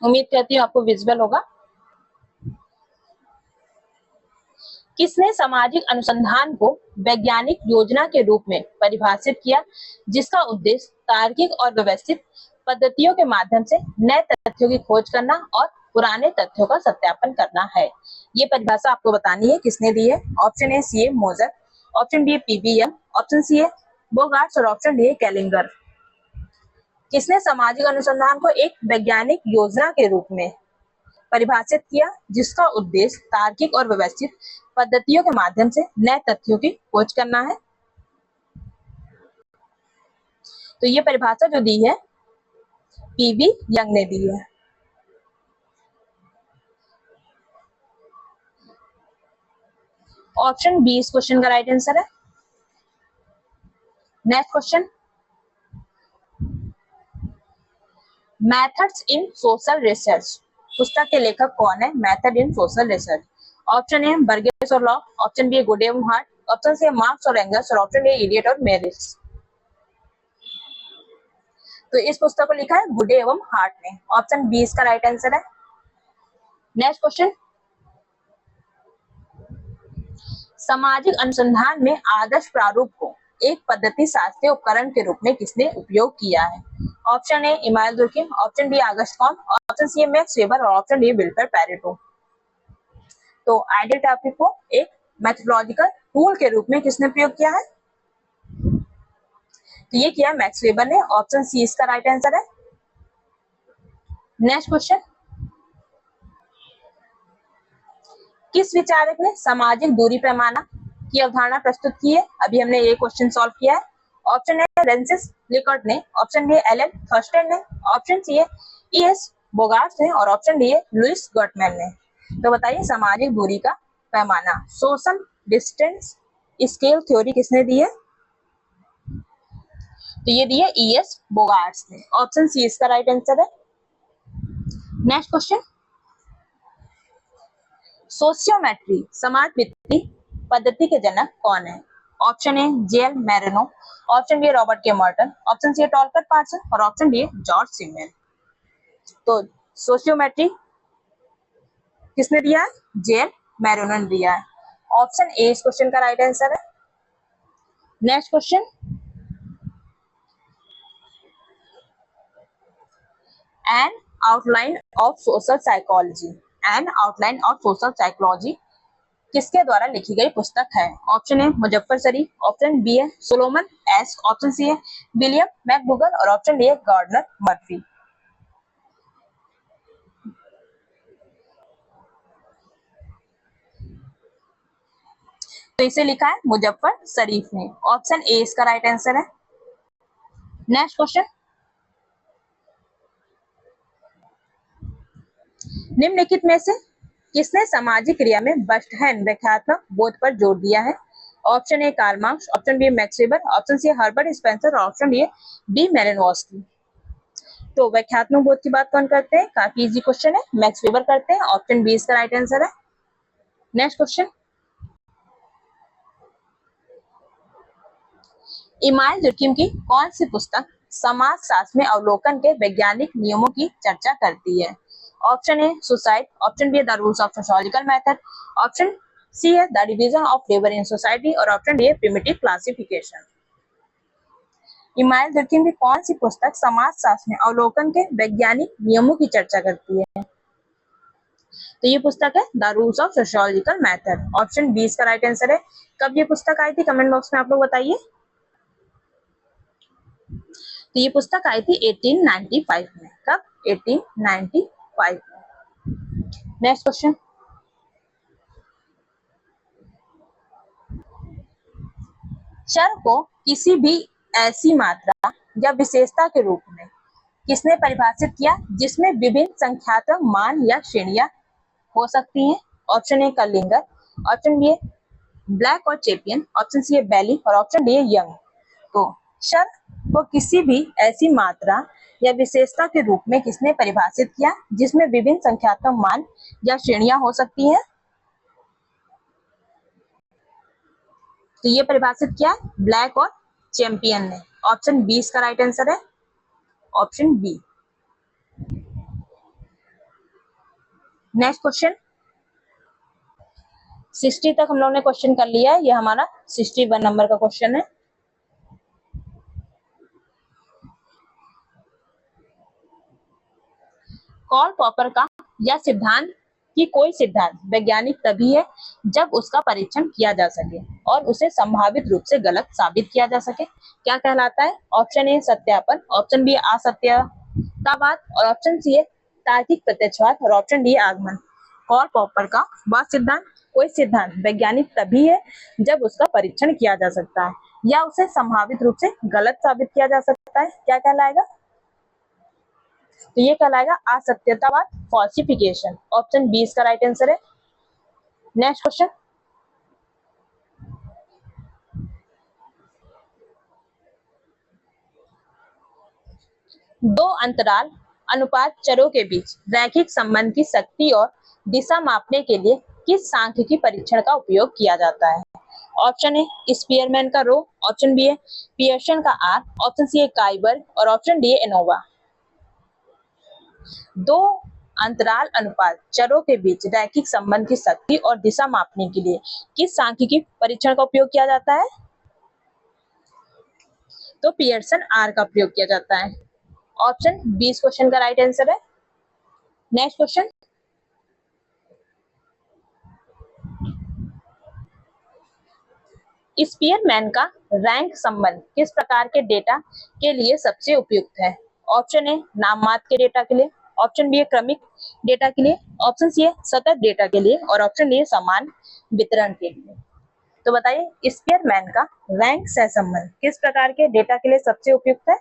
उम्मीद करती हूँ आपको विजुअल होगा। किसने सामाजिक अनुसंधान को वैज्ञानिक योजना के रूप में परिभाषित किया जिसका उद्देश्य तार्किक और व्यवस्थित पद्धतियों के माध्यम से नए तथ्यों की खोज करना और पुराने तथ्यों का सत्यापन करना है? ये परिभाषा आपको बतानी है, किसने दी है? Option A C A Moser, option B PV Young, option C A Bogardus और ऑप्शन डी कैलिंगर। किसने सामाजिक अनुसंधान को एक वैज्ञानिक योजना के रूप में परिभाषित किया जिसका उद्देश्य तार्किक और व्यवस्थित पद्धतियों के माध्यम से नए तथ्यों की खोज करना है? तो ये परिभाषा जो दी है पीवी यंग ने दी है। ऑप्शन बी इस क्वेश्चन का राइट आंसर है। Next question, methods in social research, पुस्तक के लेखक कौन है? Method in social research. Option A Burgess और लॉक, ऑप्शन बी गुड एवं हार्ट, ऑप्शन सी मार्क्स और एंगल्स और ऑप्शन डी इडियट और मेरिस। तो इस पुस्तक को लिखा है गुडे एवं हार्ट ने। ऑप्शन बी इसका राइट आंसर है। नेक्स्ट क्वेश्चन, सामाजिक अनुसंधान में आदर्श प्रारूप को एक पद्धति शास्त्रीय उपकरण के रूप में किसने उपयोग किया है? Option A Emile Durkheim, option B August Comte, option C Max Weber और ऑप्शन डी विल्पर पैरेटो। तो आइडियल टॉपिक को एक मेथोडोलॉजिकल टूल के रूप में किसने प्रयोग किया है? तो ये किया मैक्स वेबर ने। ऑप्शन सी इसका राइट आंसर है। नेक्स्ट क्वेश्चन, किस विचारक ने सामाजिक दूरी पैमाना की अवधारणा प्रस्तुत की है? अभी हमने ये क्वेश्चन सॉल्व किया है। ऑप्शन ए फ्रांसिस लिकर्ट ने, ऑप्शन बी एलन थर्स्टन ने, ऑप्शन सी है ई.एस. बोगार्ट ने और ऑप्शन डी है लुइस गॉटमैन ने। तो बताइए सामाजिक दूरी का पैमाना, सोशल डिस्टेंस स्केल थ्योरी किसने दी है? तो ये दी है ई.एस. बोगार्ट ने। ऑप्शन सी इसका राइट आंसर है। नेक्स्ट क्वेश्चन, सोशियोमेट्री समाज वित्ती पद्धति के जनक कौन है? Option A J L Moreno, option B Robert K Merton, option C Talcott Parsons और ऑप्शन डी जॉर्ज सिमेन। तो सोशियोमेट्री किसने दिया है? जेल मैरिनो ने दिया है। ऑप्शन ए इस क्वेश्चन का राइट आंसर है। Next question, an outline of social psychology, an outline of social psychology किसके द्वारा लिखी गई पुस्तक है? Option A Muzafer Sherif, option B है सोलोमन एस, ऑप्शन सी है विलियम मैकडूगल और ऑप्शन डी है गार्डनर मर्फी। तो इसे लिखा है मुजफ्फर शरीफ ने। ऑप्शन ए इसका राइट आंसर है। नेक्स्ट क्वेश्चन, निम्नलिखित में से किसने सामाजिक क्रिया में बर्स्टहैंड व्याख्यात्मक बोध पर जोर दिया है? Option A Karl Marx, option B Max Weber, option C Herbert Spencer और ऑप्शन डी बी मेलिनोव्स्की। तो व्याख्यात्मक बोध की बात कौन करते हैं? काफी इजी क्वेश्चन है, मैक्स वेबर करते हैं। ऑप्शन बी इसका राइट आंसर है। नेक्स्ट क्वेश्चन, इमाइल दुर्किम की कौन सी पुस्तक समाजशास्त्र में अवलोकन के वैज्ञानिक नियमों की चर्चा करती है? Option A suicide, option B the rules of sociological method, option C है the division of labour in society और ऑप्शन डी है प्रिमिटिव क्लासिफिकेशन। इमाइल दुर्किम की कौन सी पुस्तक समाजशास्त्र में अवलोकन के वैज्ञानिक नियमों की चर्चा करती है? तो ये पुस्तक है the rules of sociological method. Option B इसका राइट आंसर है। कब ये पुस्तक आई थी कमेंट बॉक्स में आप लोग बताइए। तो ये पुस्तक आई थी 1895 में। कब? 1895 में। नेक्स्ट क्वेश्चन, चर को किसी भी ऐसी मात्रा या विशेषता के रूप में किसने परिभाषित किया जिसमें विभिन्न संख्यात्मक मान या श्रेणियां हो सकती हैं? Option A Kerlinger, option B Black और चैंपियन, ऑप्शन सी है बैली और ऑप्शन डी है यंग। तो चर को किसी भी ऐसी मात्रा या विशेषता के रूप में किसने परिभाषित किया जिसमें विभिन्न संख्यात्मक मान या श्रेणियां हो सकती हैं? तो ये परिभाषित किया ब्लैक और चैंपियन ने। ऑप्शन बी इसका राइट आंसर है। Option B. नेक्स्ट क्वेश्चन, 60 तक हम लोगों ने क्वेश्चन कर लिया है। ये हमारा 61 नंबर का क्वेश्चन है। कार्ल पॉपर का यह सिद्धांत कि कोई सिद्धांत वैज्ञानिक तभी है जब उसका परीक्षण किया जा सके और उसे संभावित रूप से गलत साबित किया जा सके, क्या कहलाता है? ऑप्शन ए सत्यापन, ऑप्शन बी असत्यतावाद और ऑप्शन सी है तार्किक प्रत्यक्षवाद और ऑप्शन डी आगमन। कार्ल पॉपर का वह सिद्धांत, कोई सिद्धांत वैज्ञानिक तभी है जब उसका परीक्षण किया जा सकता है या उसे संभावित रूप से गलत साबित किया जा सकता है, क्या कहलाएगा? तो ये कहलाएगा असत्यतावाद, फॉल्सिफिकेशन। ऑप्शन बी इसका राइट आंसर है। नेक्स्ट क्वेश्चन, दो अंतराल अनुपात चरों के बीच रैखिक संबंध की शक्ति और दिशा मापने के लिए किस सांख्यिकी परीक्षण का उपयोग किया जाता है? ऑप्शन ए स्पीयरमैन का रो, ऑप्शन बी है पियर्सन का आर, ऑप्शन सी है काइबर और ऑप्शन डी है एनोवा। दो अंतराल अनुपात चरों के बीच रैखिक संबंध की शक्ति और दिशा मापने के लिए किस सांख्यिकी परीक्षण का उपयोग किया जाता है? तो पियर्सन आर का प्रयोग किया जाता है। ऑप्शन बी इस क्वेश्चन का राइट आंसर है। नेक्स्ट क्वेश्चन, स्पीयरमैन का रैंक संबंध किस प्रकार के डेटा के लिए सबसे उपयुक्त है? ऑप्शन ए नाम मात्र के डेटा के लिए, ऑप्शन बी है क्रमिक डेटा के लिए, ऑप्शन सी है सतत डेटा के लिए और ऑप्शन डी है समान वितरण के लिए। तो बताइए स्पीयरमैन का रैंक सहसंबंध किस प्रकार के डेटा के लिए सबसे उपयुक्त है?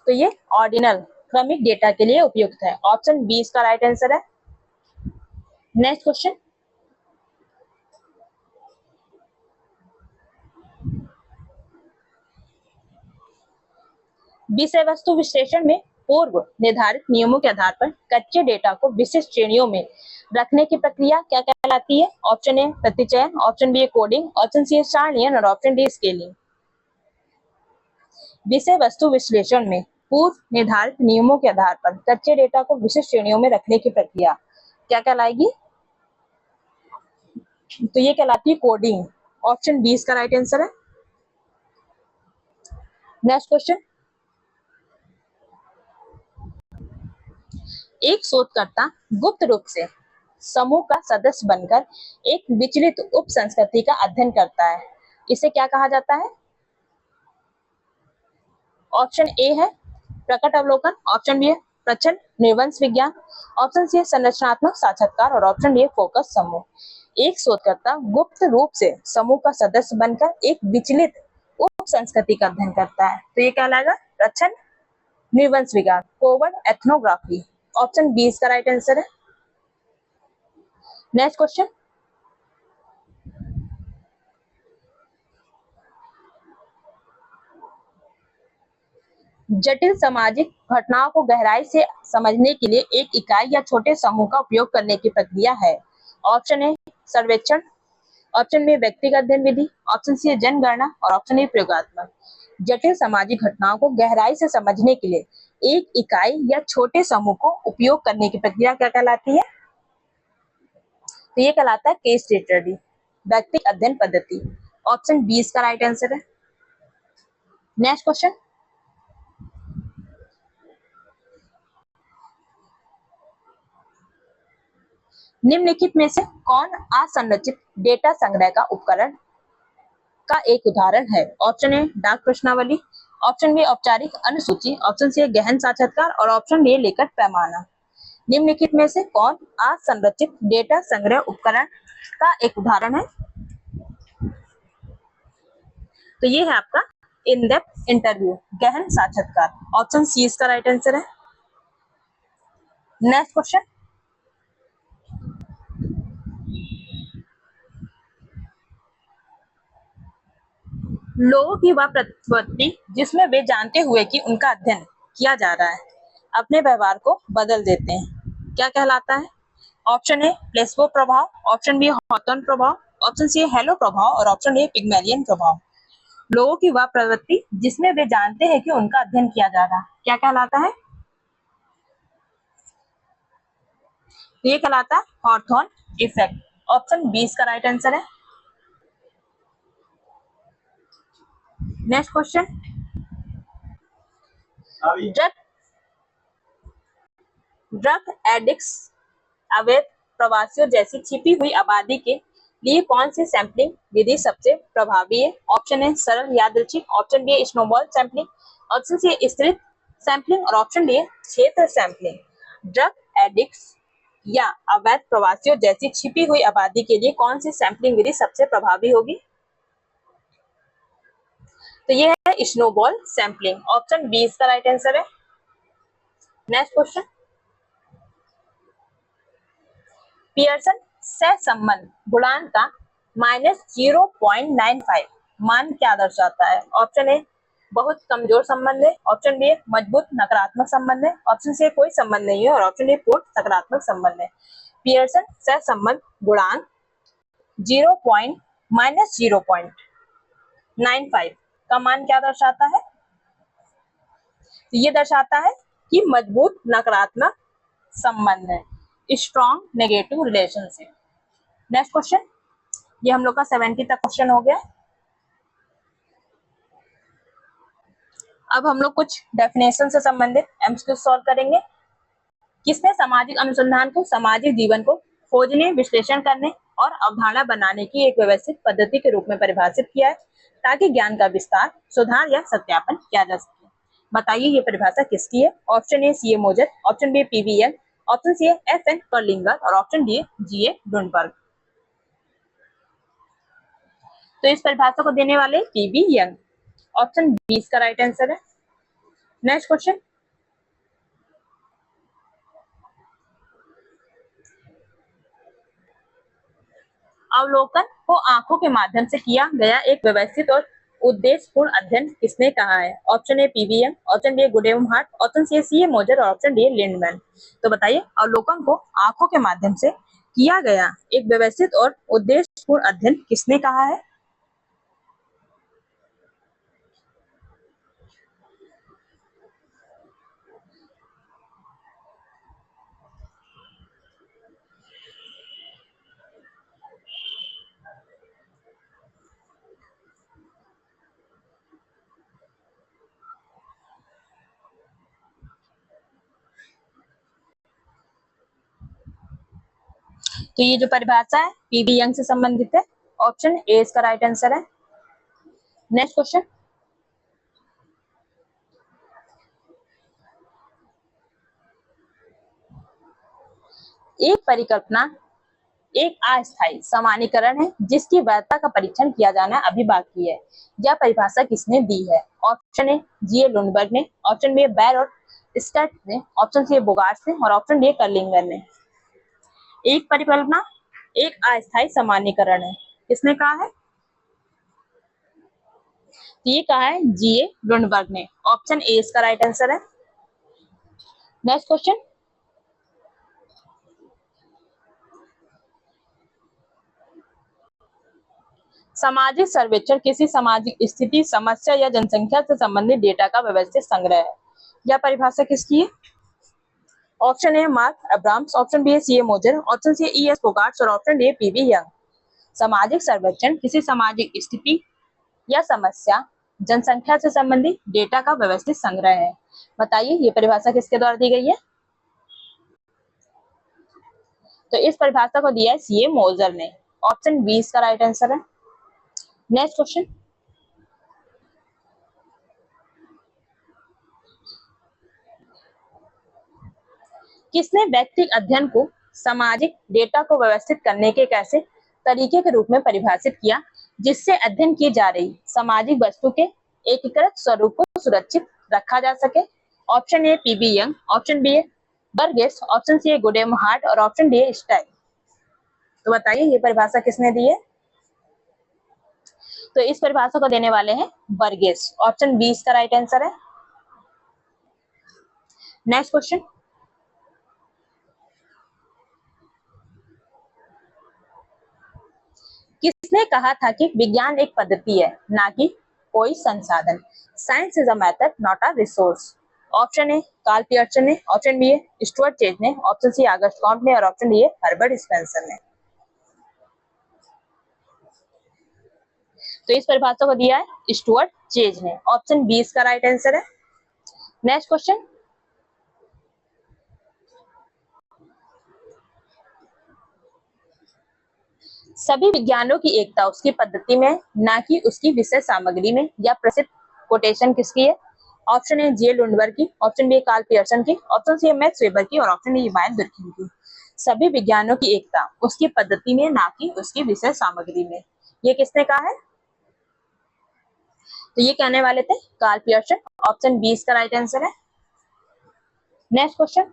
तो ये ऑर्डिनल क्रमिक डेटा के लिए उपयुक्त है। ऑप्शन बी इसका राइट आंसर है। नेक्स्ट क्वेश्चन, विषय वस्तु विश्लेषण में पूर्व निर्धारित नियमों के आधार पर कच्चे डेटा को विशिष्ट श्रेणियों में रखने की प्रक्रिया क्या कहलाती है? ऑप्शन ए प्रतिचयन, option B coding, option C सारणीयन और ऑप्शन डी स्केलिंग। विषय वस्तु विश्लेषण में पूर्व निर्धारित नियमों के आधार पर कच्चे डेटा को विशिष्ट श्रेणियों में रखने की प्रक्रिया क्या कहलाएगी? तो ये कहलाती है कोडिंग। ऑप्शन बी इसका राइट आंसर है। नेक्स्ट क्वेश्चन, एक शोधकर्ता गुप्त रूप से समूह का सदस्य बनकर एक विचलित उप संस्कृति का अध्ययन करता है, इसे क्या कहा जाता है? ऑप्शन ए है प्रकट अवलोकन, ऑप्शन बी है प्रच्छन्न निर्वंश विज्ञान, ऑप्शन सी है संरचनात्मक साक्षात्कार और ऑप्शन डी है फोकस समूह। एक शोधकर्ता गुप्त रूप से समूह का सदस्य बनकर एक विचलित उप संस्कृति का अध्ययन करता है, तो ये कहलाएगा प्रच्छन्न निर्वंश विज्ञान, कोवर्ट एथनोग्राफी। ऑप्शन बी इसका राइट आंसर है। नेक्स्ट क्वेश्चन, जटिल सामाजिक घटनाओं को गहराई से समझने के लिए एक इकाई या छोटे समूह का उपयोग करने की प्रक्रिया है। ऑप्शन ए सर्वेक्षण, ऑप्शन बी व्यक्तिगत अध्ययन विधि, ऑप्शन सी जनगणना और ऑप्शन ए प्रयोगात्मक। जटिल सामाजिक घटनाओं को गहराई से समझने के लिए एक इकाई या छोटे समूह को उपयोग करने की प्रक्रिया क्या कहलाती है? तो ये कहलाता है केस स्टडी, व्यक्तिगत अध्ययन पद्धति। ऑप्शन बी इसका राइट आंसर है। नेक्स्ट क्वेश्चन, निम्नलिखित में से कौन असंरचित डेटा संग्रह का उपकरण का एक उदाहरण है? ऑप्शन ए डाक प्रश्नावली, ऑप्शन बी औपचारिक अनुसूची, ऑप्शन सी गहन साक्षात्कार और ऑप्शन डी लिखित पैमाना। निम्नलिखित में से कौन असंरचित डेटा संग्रह उपकरण का एक उदाहरण है? तो ये है आपका इन डेप्थ इंटरव्यू, गहन साक्षात्कार। ऑप्शन सी इसका राइट आंसर है। नेक्स्ट क्वेश्चन, लोगों की वह प्रवृत्ति जिसमें वे जानते हुए कि उनका अध्ययन किया जा रहा है अपने व्यवहार को बदल देते हैं, क्या कहलाता है? ऑप्शन ए प्लेसबो प्रभाव, ऑप्शन बी हॉथॉर्न प्रभाव, ऑप्शन सी हेलो प्रभाव और ऑप्शन डी पिग्मेलियन प्रभाव। लोगों की वह प्रवृत्ति जिसमें वे जानते हैं कि उनका अध्ययन किया जा रहा है क्या कहलाता है? ये कहलाता है हॉथॉर्न इफेक्ट। ऑप्शन बी इसका राइट आंसर है। नेक्स्ट क्वेश्चन, ड्रग एडिक्ट्स अवैध प्रवासियों जैसी छिपी हुई आबादी के लिए कौन सी सैंपलिंग विधि सबसे प्रभावी है? ऑप्शन ए सरल यादृच्छिक, option B snowball sampling, option C स्तरित सैंपलिंग और ऑप्शन डी क्षेत्र सैंपलिंग। ड्रग एडिक्ट्स या अवैध प्रवासियों जैसी छिपी हुई आबादी के लिए कौन सी सैंपलिंग विधि सबसे प्रभावी होगी? तो ये है स्नोबॉल सैंपलिंग। ऑप्शन बी इसका राइट आंसर है। नेक्स्ट क्वेश्चन, पियर्सन सहसंबंध गुणांक का -0.95 मान क्या दर्शाता है? ऑप्शन ए बहुत कमजोर संबंध है, ऑप्शन बी मजबूत नकारात्मक संबंध है, ऑप्शन सी कोई संबंध नहीं है और ऑप्शन डी पूर्ण सकारात्मक संबंध है। पियर्सन सहसंबंध गुणांक 0.-0.95 का मान क्या दर्शाता है? तो ये दर्शाता है कि मजबूत नकारात्मक संबंध है, strong negative relationship. Next question, ये हम लोग का 70 तक क्वेश्चन हो गया। अब हम लोग कुछ डेफिनेशन से संबंधित एमसीक्यू सॉल्व करेंगे। किसने सामाजिक अनुसंधान को सामाजिक जीवन को खोजने, विश्लेषण करने और अवधारणा बनाने की एक व्यवस्थित पद्धति के रूप में परिभाषित किया है ताकि ज्ञान का विस्तार, सुधार या सत्यापन किया जा सके? बताइए ये परिभाषा किसकी है? Option A C A Moser, option B PV Young, option C F N Kerlinger और option D G A Lundberg. तो इस परिभाषा को देने वाले पीवी यंग, ऑप्शन बी इसका राइट आंसर है। नेक्स्ट क्वेश्चन, अवलोकन को आंखों के माध्यम से किया गया एक व्यवस्थित और उद्देश्यपूर्ण अध्ययन किसने कहा है? Option A PV Young, option B Goode and Hatt, option C A Moser और ऑप्शन डी लिंडमैन। तो बताइए अवलोकन को आंखों के माध्यम से किया गया एक व्यवस्थित और उद्देश्यपूर्ण अध्ययन किसने कहा है? तो ये जो परिभाषा है पीवी यंग से संबंधित है, ऑप्शन ए इसका राइट आंसर है। नेक्स्ट क्वेश्चन, एक परिकल्पना एक अस्थायी सामान्यीकरण है जिसकी वैधता का परीक्षण किया जाना अभी बाकी है। यह परिभाषा किसने दी है? Option A G A Lundberg ने, ऑप्शन बी बैर और स्टैट ने, ऑप्शन सी बोगार्ट ने और ऑप्शन डी कर्लिंगर ने। एक परिकल्पना एक अस्थायी सामान्यीकरण है, किसने कहा है? ये कहा है जी ए लुंडबर्ग ने, ऑप्शन ए इसका राइट आंसर है। नेक्स्ट क्वेश्चन, सामाजिक सर्वेक्षण किसी सामाजिक स्थिति, समस्या या जनसंख्या से संबंधित डेटा का व्यवस्थित संग्रह है। यह परिभाषा किसकी है? Option A Mark Abrams, option B C A Moser, option C E S बोगार्ट्स और ऑप्शन डी पीवी यंग। सामाजिक सर्वेक्षण किसी सामाजिक स्थिति या समस्या, जनसंख्या से संबंधित डेटा का व्यवस्थित संग्रह है। बताइए ये परिभाषा किसके द्वारा दी गई है? तो इस परिभाषा को दिया है सी ए मोजर ने, ऑप्शन बी इसका राइट आंसर है। नेक्स्ट क्वेश्चन, किसने व्यक्तिगत अध्ययन को सामाजिक डेटा को व्यवस्थित करने के एक ऐसे तरीके के रूप में परिभाषित किया जिससे अध्ययन की जा रही सामाजिक वस्तु के एकीकृत स्वरूप को सुरक्षित रखा जा सके? Option A P B Young, option B Burgess, option C Goode and Hatt और ऑप्शन डी स्टाइल। तो बताइए ये परिभाषा किसने दी है? तो इस परिभाषा को देने वाले हैं बर्गेस, ऑप्शन बी इसका राइट आंसर है। नेक्स्ट क्वेश्चन, किसने कहा था कि विज्ञान एक पद्धति है ना कि कोई संसाधन? Science is a method not a resource. Option A Karl Pearson ने, ऑप्शन बी स्टुअर्ट चेज ने, ऑप्शन सी ऑगस्ट कॉम्ट ने और ऑप्शन डी हर्बर्ट स्पेंसर ने। तो इस परिभाषा को दिया है स्टुअर्ट चेज ने, ऑप्शन बी इसका राइट आंसर है। नेक्स्ट क्वेश्चन, सभी विज्ञानों की एकता उसकी पद्धति में ना कि उसकी विषय सामग्री में। या प्रसिद्ध कोटेशन किसकी है? ऑप्शन ए जे लुंडबर्ग की, ऑप्शन बी कार्ल पियर्सन की, ऑप्शन सी मैक्स वेबर की और ऑप्शन डी इवान दुर्खिम की। सभी विज्ञानों की एकता उसकी पद्धति में ना कि उसकी विषय सामग्री में, ये किसने कहा है? तो ये कहने वाले थे कार्ल पियर्सन, ऑप्शन बी इसका राइट आंसर है। नेक्स्ट क्वेश्चन,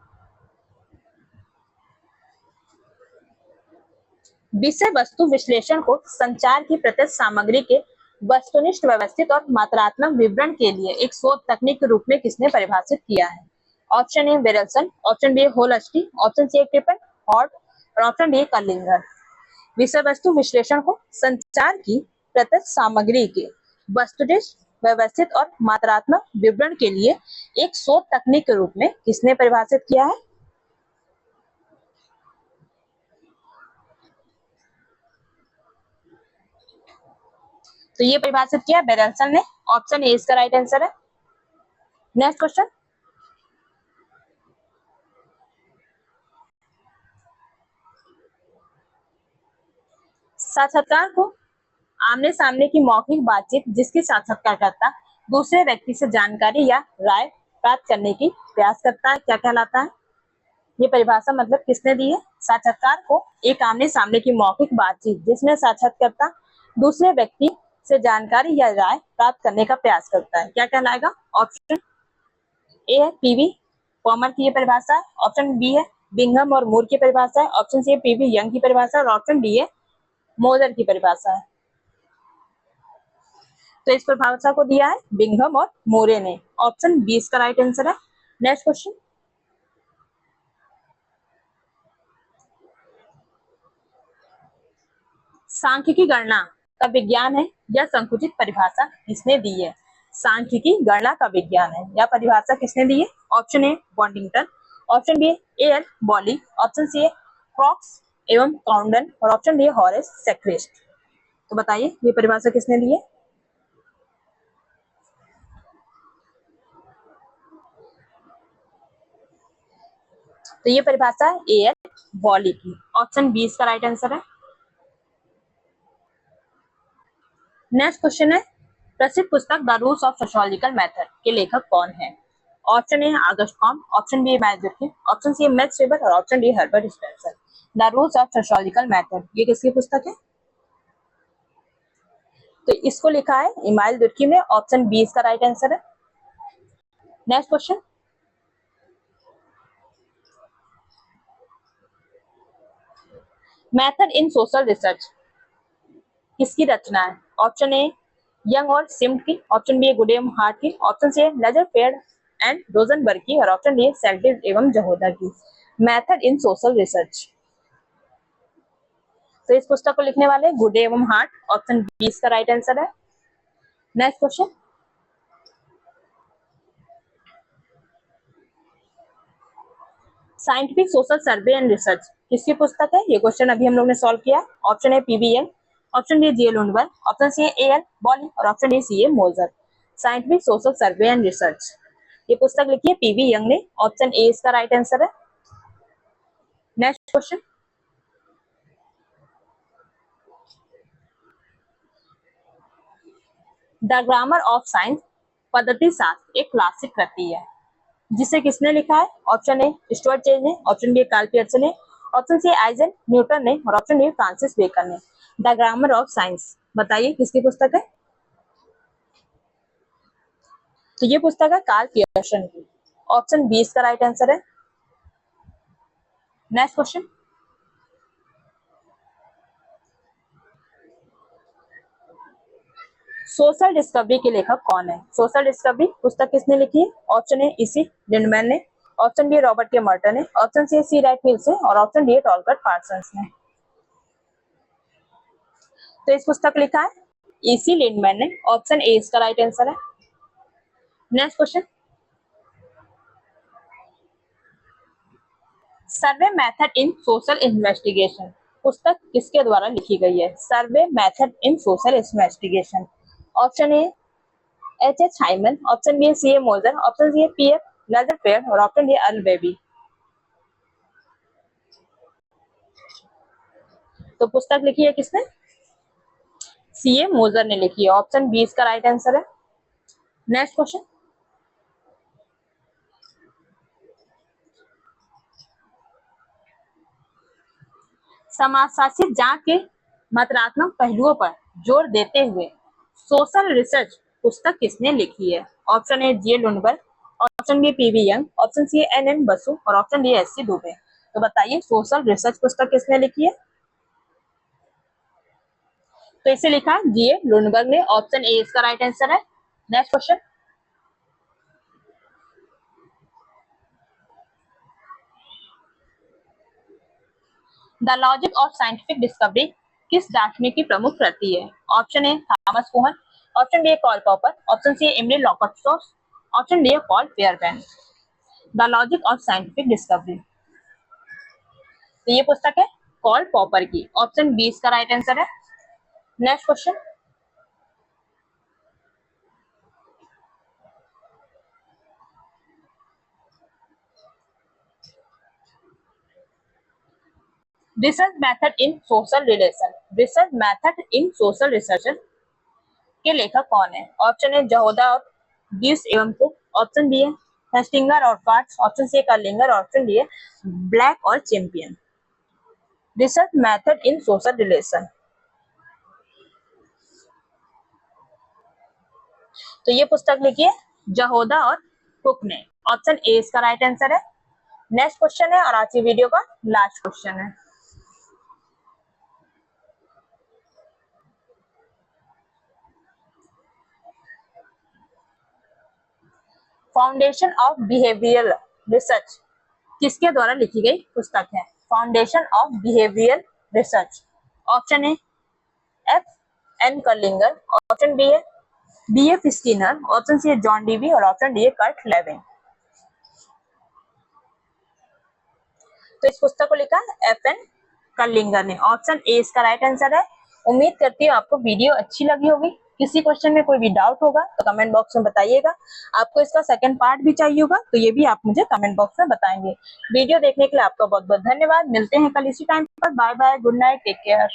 विषय वस्तु विश्लेषण को संचार की प्रत्यक्ष सामग्री के वस्तुनिष्ठ व्यवस्थित और मात्रात्मक विवरण के लिए एक शोध तकनीक के रूप में किसने परिभाषित किया है? Option A Berelson, option B Holsti, option C Krippendorff और ऑप्शन डी कर्लिंगर। विषय वस्तु विश्लेषण को संचार की प्रत्यक्ष सामग्री के वस्तुनिष्ठ व्यवस्थित और मात्रात्मक विवरण के लिए एक शोध तकनीक के रूप में किसने परिभाषित किया है? तो ये परिभाषित किया बेरेल्सन ने। ऑप्शन ए इसका राइट आंसर है। नेक्स्ट क्वेश्चन, साक्षात्कार को आमने सामने की मौखिक बातचीत जिसकी साक्षात्कारकर्ता दूसरे व्यक्ति से जानकारी या राय प्राप्त करने की प्रयास करता है, क्या कहलाता है? ये परिभाषा मतलब किसने दी है? साक्षात्कार को एक आमने सामने की मौखिक बातचीत जिसमें साक्षात्कारकर्ता दूसरे व्यक्ति से जानकारी या राय प्राप्त करने का प्रयास करता है, क्या कहलाएगा? ऑप्शन ए है पीवी पॉमर की ये परिभाषा है, ऑप्शन बी है बिंघम और मूर की परिभाषा है, ऑप्शन सी है पीवी यंग की परिभाषा है और ऑप्शन डी है मोजर की परिभाषा है। तो इस परिभाषा को दिया है बिंघम और मोरे ने। ऑप्शन बी इसका राइट आंसर है। नेक्स्ट क्वेश्चन, सांख्यिकी गणना का विज्ञान है या संकुचित परिभाषा किसने दी है? सांख्यिकी गणना का विज्ञान है या परिभाषा किसने दी है? Option A Bontington, option B L Bowley, option C Croxton एवं काउंडन और ऑप्शन डी हॉरेस सेक्रेस्ट। तो बताइए ये परिभाषा किसने दी है? तो ये परिभाषा है ए एल बॉली की। ऑप्शन बी इसका राइट आंसर है। नेक्स्ट क्वेश्चन है, प्रसिद्ध पुस्तक the rules of sociological method के लेखक कौन है? Option A Auguste Comte, option B मैथ्स, ऑप्शन सी मैक्स वेबर और option D Herbert Spencer. The rules of sociological method ये किसकी पुस्तक है? तो इसको लिखा है इमाइल दुर्की ने। ऑप्शन बी इसका राइट आंसर है। Next question, method in social research किसकी रचना है? ऑप्शन ए यंग और सिम्ट की, ऑप्शन बी गुडेम हार्ट की, ऑप्शन सी लेजरफेल्ड एंड रोजनबर्ग की और ऑप्शन डी सेल्टिस एवं जहोदा की। मेथड इन सोशल रिसर्च, तो इस पुस्तक को लिखने वाले गुडे एवं हार्ट। ऑप्शन बी इसका राइट आंसर है। Next question, scientific social survey and research किसकी पुस्तक है? ये क्वेश्चन अभी हम लोग ने सॉल्व किया। Option A PBL, option B G L Lundberg, option C A L Bowley और option D C A Moser. Scientific social survey and research ये पुस्तक लिखी है पीवी यंग ने। ऑप्शन ए इसका राइट आंसर है। Next question, the grammar of science पद्धति शास्त्र एक क्लासिक कृति है जिसे किसने लिखा है? ऑप्शन ए स्टुअर्ट चेज ने, ऑप्शन बी कार्ल पियर्सन ने, ऑप्शन सी आइजैक न्यूटन ने और ऑप्शन डी फ्रांसिस बेकन ने। द ग्रामर ऑफ साइंस बताइए किसकी पुस्तक है? तो ये पुस्तक है कार्ल पियर्सन की। ऑप्शन बी इसका राइट आंसर है। नेक्स्ट क्वेश्चन, सोशल डिस्कवरी के लेखक कौन है? सोशल डिस्कवरी पुस्तक किसने लिखी है? ऑप्शन ए इसी लिंडमैन ने, ऑप्शन बी रॉबर्ट के मर्टन ने, ऑप्शन सी राइट मिल्स ने और ऑप्शन डी टॉलकट पार्सन्स ने। तो इस पुस्तक लिखा है इसी लिंडमैन ने। ऑप्शन ए इसका राइट आंसर है। Next question, survey method in social investigation पुस्तक किसके द्वारा लिखी गई है? Survey method in social investigation. Option A H H Hyman, option B C A Moser, option C P F Lazarsfeld और option D earl baby. तो पुस्तक लिखी है किसने? सी ए मोजर ने लिखी है। ऑप्शन बी इसका राइट आंसर है। नेक्स्ट क्वेश्चन, समाजशास्त्री जांच के मात्रात्मक पहलुओं पर जोर देते हुए सोशल रिसर्च पुस्तक किसने लिखी है? Option A G Lundberg, option B PV Young, option C N N Basu और option D S C Dubey. तो बताइए सोशल रिसर्च पुस्तक किसने लिखी है? तो इसे लिखा जीए लुनबर्ग ने, ऑप्शन ए इसका राइट आंसर है। Next question, the logic of scientific discovery किस दार्शनिक की प्रमुख कृति है? Option A Thomas Kuhn, option B Karl Popper, option C Emily लॉकस्टॉस, option D Paul Fairbank. The logic of scientific discovery, तो ये पुस्तक है कार्ल पॉपर की, ऑप्शन बी इसका राइट आंसर है। Next question, research method in social relation, research method in social research के लेखक कौन है? ऑप्शन ए जहोदा और गिव्स एवं कुक, ऑप्शन बी है हेस्टिंगर और Katz, option C Kerlinger, option D है ब्लैक और champion. Research method in social relation, तो ये पुस्तक लिखी है जहोदा और कुक ने, ऑप्शन ए इसका राइट आंसर है। नेक्स्ट क्वेश्चन है और आज की वीडियो का लास्ट क्वेश्चन है, फाउंडेशन ऑफ बिहेवियरल रिसर्च किसके द्वारा लिखी गई पुस्तक है? Foundation of behavioural research, option A F N Kerlinger, option B F Skinner, option C है जॉन डीवी और ऑप्शन डी है कर्ट लेविन। तो इस पुस्तक को लिखा एफ एन कर्लिंगर ने, ऑप्शन ए इसका राइट आंसर है। उम्मीद करती हूँ आपको वीडियो अच्छी लगी होगी। किसी क्वेश्चन में कोई भी डाउट होगा तो कमेंट बॉक्स में बताइएगा। आपको इसका सेकंड पार्ट भी चाहिए होगा तो ये भी आप मुझे कमेंट बॉक्स में बताएंगे। वीडियो देखने के लिए आपका बहुत बहुत धन्यवाद। मिलते हैं कल इसी टाइम पर। Bye bye, good night, take care.